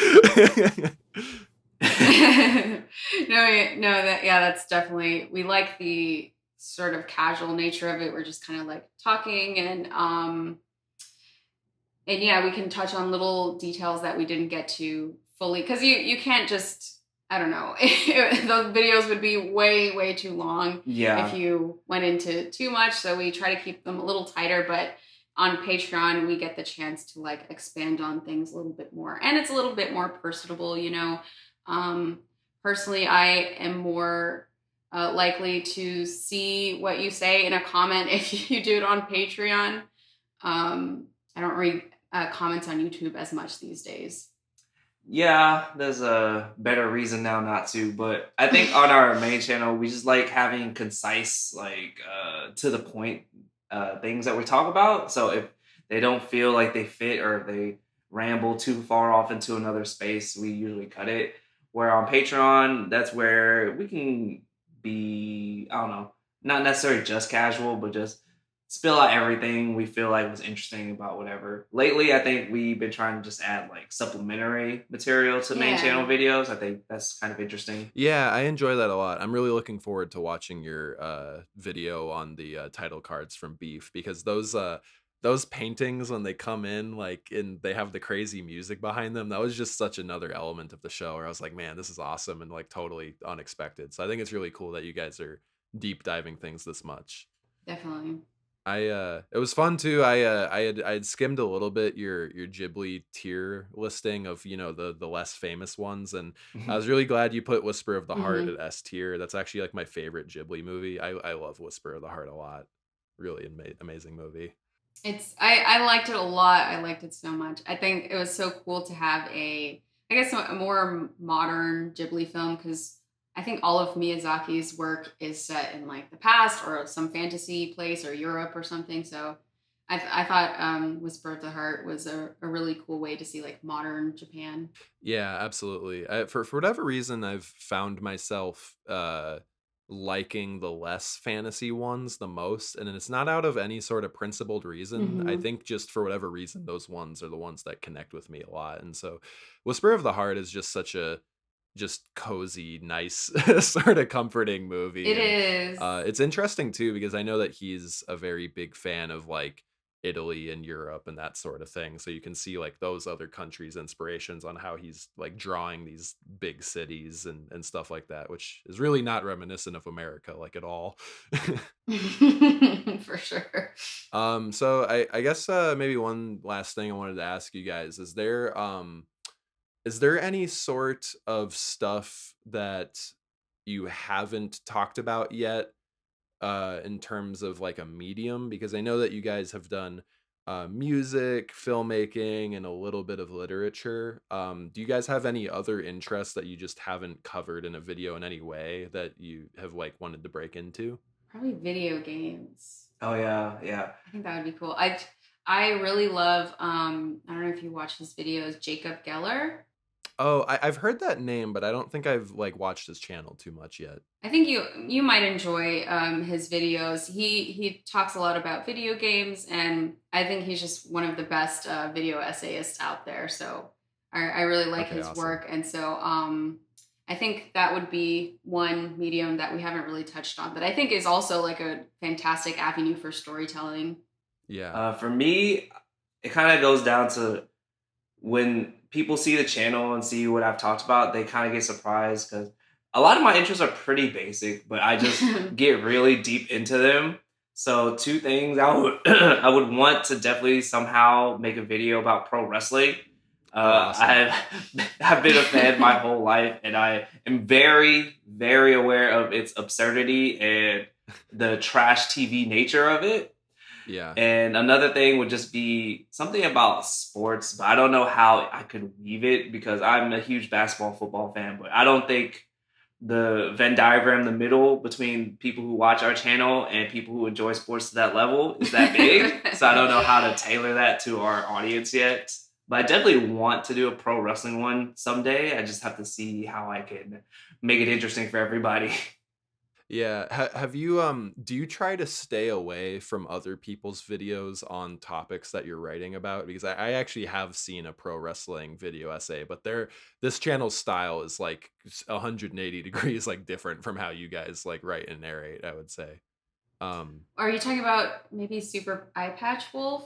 That's definitely, we like the sort of casual nature of it. We're just kind of like talking and yeah, we can touch on little details that we didn't get to fully because you can't just, I don't know, those videos would be way too long if you went into too much. So we try to keep them a little tighter, but on Patreon we get the chance to like expand on things a little bit more, and it's a little bit more personable, you know. Personally, I am more likely to see what you say in a comment if you do it on Patreon. I don't read comments on YouTube as much these days. Yeah, there's a better reason now not to, but I think on our main channel, we just like having concise, like to the point things that we talk about. So if they don't feel like they fit or if they ramble too far off into another space, we usually cut it. Where on Patreon, that's where we can be, I don't know, not necessarily just casual, but just spill out everything we feel like was interesting about whatever. Lately, I think we've been trying to just add like supplementary material to main channel videos. I think that's kind of interesting. Yeah, I enjoy that a lot. I'm really looking forward to watching your video on the title cards from Beef, because those paintings when they come in like and they have the crazy music behind them, that was just such another element of the show where I was like, man, this is awesome and like totally unexpected. So I think it's really cool that you guys are deep diving things this much. Definitely. It was fun too. I had skimmed a little bit your Ghibli tier listing of, you know, the less famous ones, and I was really glad you put Whisper of the Heart at S tier. That's actually like my favorite Ghibli movie. I love Whisper of the Heart a lot. Really amazing movie. I liked it a lot. I liked it so much. I think it was so cool to have I guess a more modern Ghibli film, because I think all of Miyazaki's work is set in like the past or some fantasy place or Europe or something. So I thought Whisper of the Heart was a really cool way to see like modern Japan. Yeah, absolutely. For whatever reason, I've found myself liking the less fantasy ones the most, and it's not out of any sort of principled reason. I think just for whatever reason, those ones are the ones that connect with me a lot. And so Whisper of the Heart is just such a just cozy, nice sort of comforting movie. It is. It's interesting too because I know that he's a very big fan of like Italy and Europe and that sort of thing. So you can see like those other countries' inspirations on how he's like drawing these big cities and stuff like that, which is really not reminiscent of America like at all. For sure. So I guess maybe one last thing I wanted to ask you guys, is there any sort of stuff that you haven't talked about yet in terms of like a medium? Because I know that you guys have done music, filmmaking, and a little bit of literature. Do you guys have any other interests that you just haven't covered in a video in any way that you have like wanted to break into? Probably video games. Oh yeah. I think that would be cool. I really love I don't know if you watch his videos, Jacob Geller. Oh, I've heard that name, but I don't think I've like watched his channel too much yet. I think you might enjoy his videos. He talks a lot about video games, and I think he's just one of the best video essayists out there. So I really like his work, and so I think that would be one medium that we haven't really touched on, but I think is also like a fantastic avenue for storytelling. Yeah. For me, it kind of goes down to when people see the channel and see what I've talked about, they kind of get surprised because a lot of my interests are pretty basic, but I just get really deep into them. So two things I would want to definitely somehow make a video about pro wrestling. Awesome. I've been a fan my whole life, and I am very, very aware of its absurdity and the trash TV nature of it. Yeah. And another thing would just be something about sports, but I don't know how I could weave it because I'm a huge basketball, football fan, but I don't think the Venn diagram in the middle between people who watch our channel and people who enjoy sports to that level is that big. So I don't know how to tailor that to our audience yet. But I definitely want to do a pro wrestling one someday. I just have to see how I can make it interesting for everybody. Yeah. Have you do you try to stay away from other people's videos on topics that you're writing about? Because I actually have seen a pro wrestling video essay, but this channel's style is like 180 degrees like different from how you guys like write and narrate, I would say. Um Are you talking about maybe Super Eye Patch Wolf?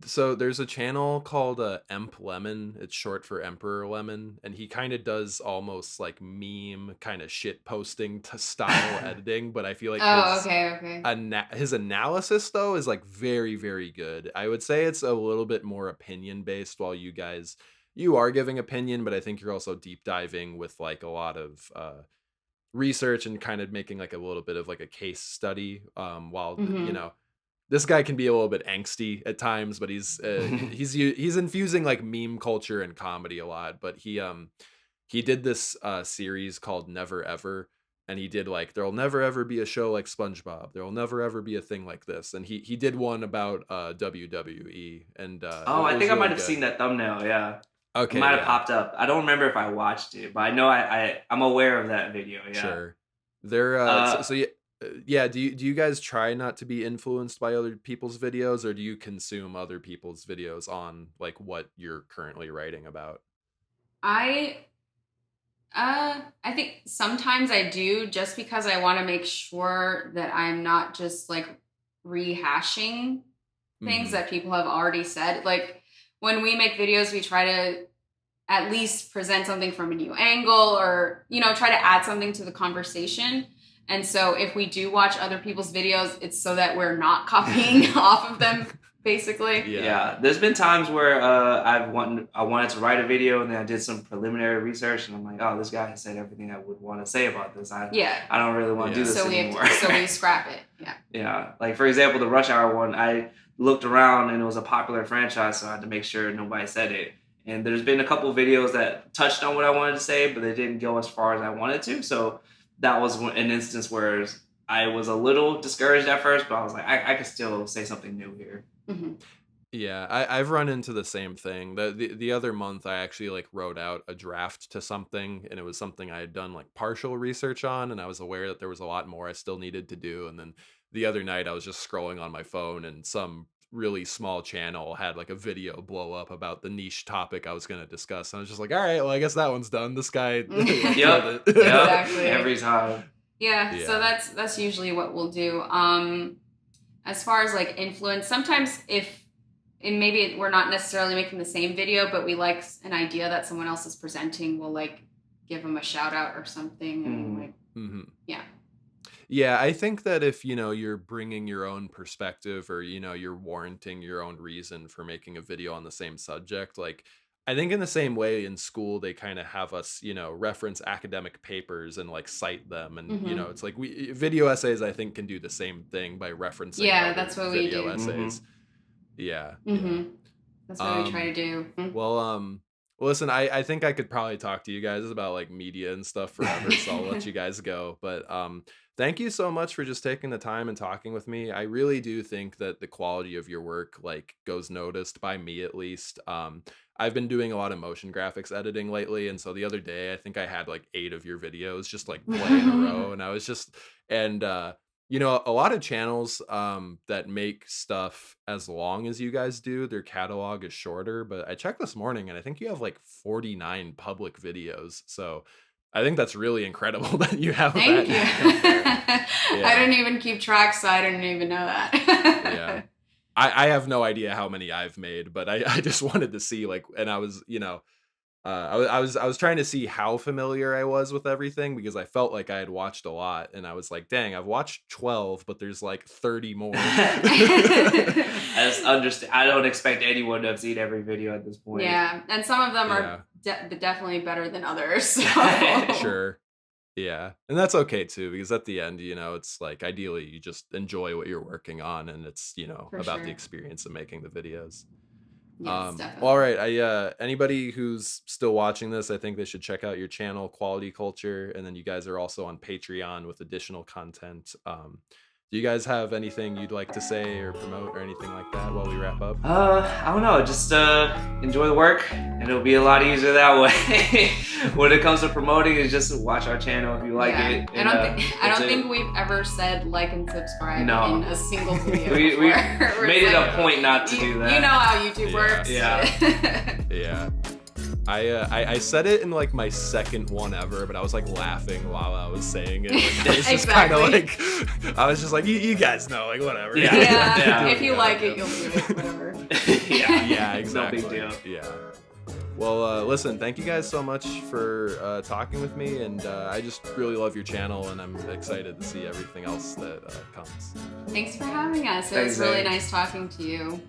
so there's a channel called Emp Lemon. It's short for Emperor Lemon, and he kind of does almost like meme kind of shit posting to style editing, but I feel like Oh, okay, okay. his analysis though is like very very good. I would say it's a little bit more opinion based, while you are giving opinion, but I think you're also deep diving with like a lot of research and kind of making like a little bit of like a case study, while Hmm. this guy can be a little bit angsty at times, but he's infusing like meme culture and comedy a lot. But he did this series called Never Ever, and he did like there'll never ever be a show like SpongeBob. There'll never ever be a thing like this. And he did one about WWE, and Oh, it I was think I might really have seen good. that thumbnail. Yeah, it Okay, might have yeah, popped up. I don't remember if I watched it, but I know I'm aware of that video. Yeah. sure. There Uh, yeah, yeah, do you guys try not to be influenced by other people's videos, or do you consume other people's videos on like what you're currently writing about? I I think sometimes I do, just because I want to make sure that I'm not just like rehashing things Mhm. that people have already said. Like when we make videos, we try to at least present something from a new angle, or try to add something to the conversation. And so if we do watch other people's videos, it's so that we're not copying off of them, basically. Yeah. yeah, there's been times where I wanted to write a video and then I did some preliminary research and I'm like, oh, this guy has said everything I would want to say about this. Yeah. I don't really want to do Yeah. this So we have anymore. to, so we scrap it. Yeah. Yeah, like for example, the Rush Hour one, I looked around and it was a popular franchise, so I had to make sure nobody said it. And there's been a couple of videos that touched on what I wanted to say, but they didn't go as far as I wanted to. So that was an instance where I was a little discouraged at first, but I was like, I could still say something new here. Hmm. Yeah, I've run into the same thing. The other month I actually like wrote out a draft to something, and it was something I had done like partial research on, and I was aware that there was a lot more I still needed to do. And then the other night I was just scrolling on my phone, and some really small channel had like a video blow up about the niche topic I was going to discuss. And I was just like, all right, well, I guess that one's done. This guy killed Yep, it. yep, Exactly. every time. Yeah. So Yeah. that's usually what we'll do. As far as like influence, sometimes if and maybe we're not necessarily making the same video, but we like an idea that someone else is presenting, we'll like give them a shout out or something, and Mm. like, Hmm. yeah. Yeah, I think that if, you're bringing your own perspective, or, you're warranting your own reason for making a video on the same subject, like I think in the same way in school they kind of have us, reference academic papers and like cite them, and Hmm. it's like we video essays I think can do the same thing by referencing Yeah, other that's what we video do. essays. Hmm. Yeah, yeah. Hmm. That's what we try to Um do. Mhm. well, listen, I think I could probably talk to you guys about like media and stuff forever, so I'll let you guys go. But thank you so much for just taking the time and talking with me. I really do think that the quality of your work like goes noticed by me at least. I've been doing a lot of motion graphics editing lately, and so the other day I think I had like 8 of your videos just like play in a row, and I was just and a lot of channels that make stuff as long as you guys do, their catalog is shorter, but I checked this morning and I think you have like 49 public videos. So I think that's really incredible that you have that Thank you. many up there. I Yeah. don't even keep track, so I didn't even know Yeah. that. I have no idea how many I've made, but I just wanted to see like, and I was trying to see how familiar I was with everything, because I felt like I had watched a lot, and I was like, dang, I've watched 12, but there's like 30 more. I just understand. I don't expect anyone to have seen every video at this point. Yeah, and some of them are Yeah, definitely better than others. So. sure. Yeah. And that's okay too, because at the end, it's like ideally you just enjoy what you're working on, and it's, For about the sure. experience of making the videos. Yes, Well, all definitely. right. Anybody who's still watching this, I think they should check out your channel, Quality Culture, and then you guys are also on Patreon with additional content. Do you guys have anything you'd like to say or promote or anything like that while we wrap up? I don't know. Just enjoy the work, and it'll be a lot easier that way. When it comes to promoting, is just watch our channel if you like it. And, I don't think we've ever said like and subscribe in a single video. we made it like, a point not to do that. You know how YouTube works. Yeah. Yeah. I said it in like my second one ever, but I was like laughing while I was saying it. Like, I was just kind of like, I was just like, you guys know, like whatever. Yeah. If you like it, you'll do it. Whatever. Yeah, exactly. No big deal. Yeah. Well, listen, thank you guys so much for talking with me, and I just really love your channel, and I'm excited to see everything else that comes. Thanks for having us. It was really nice talking to you.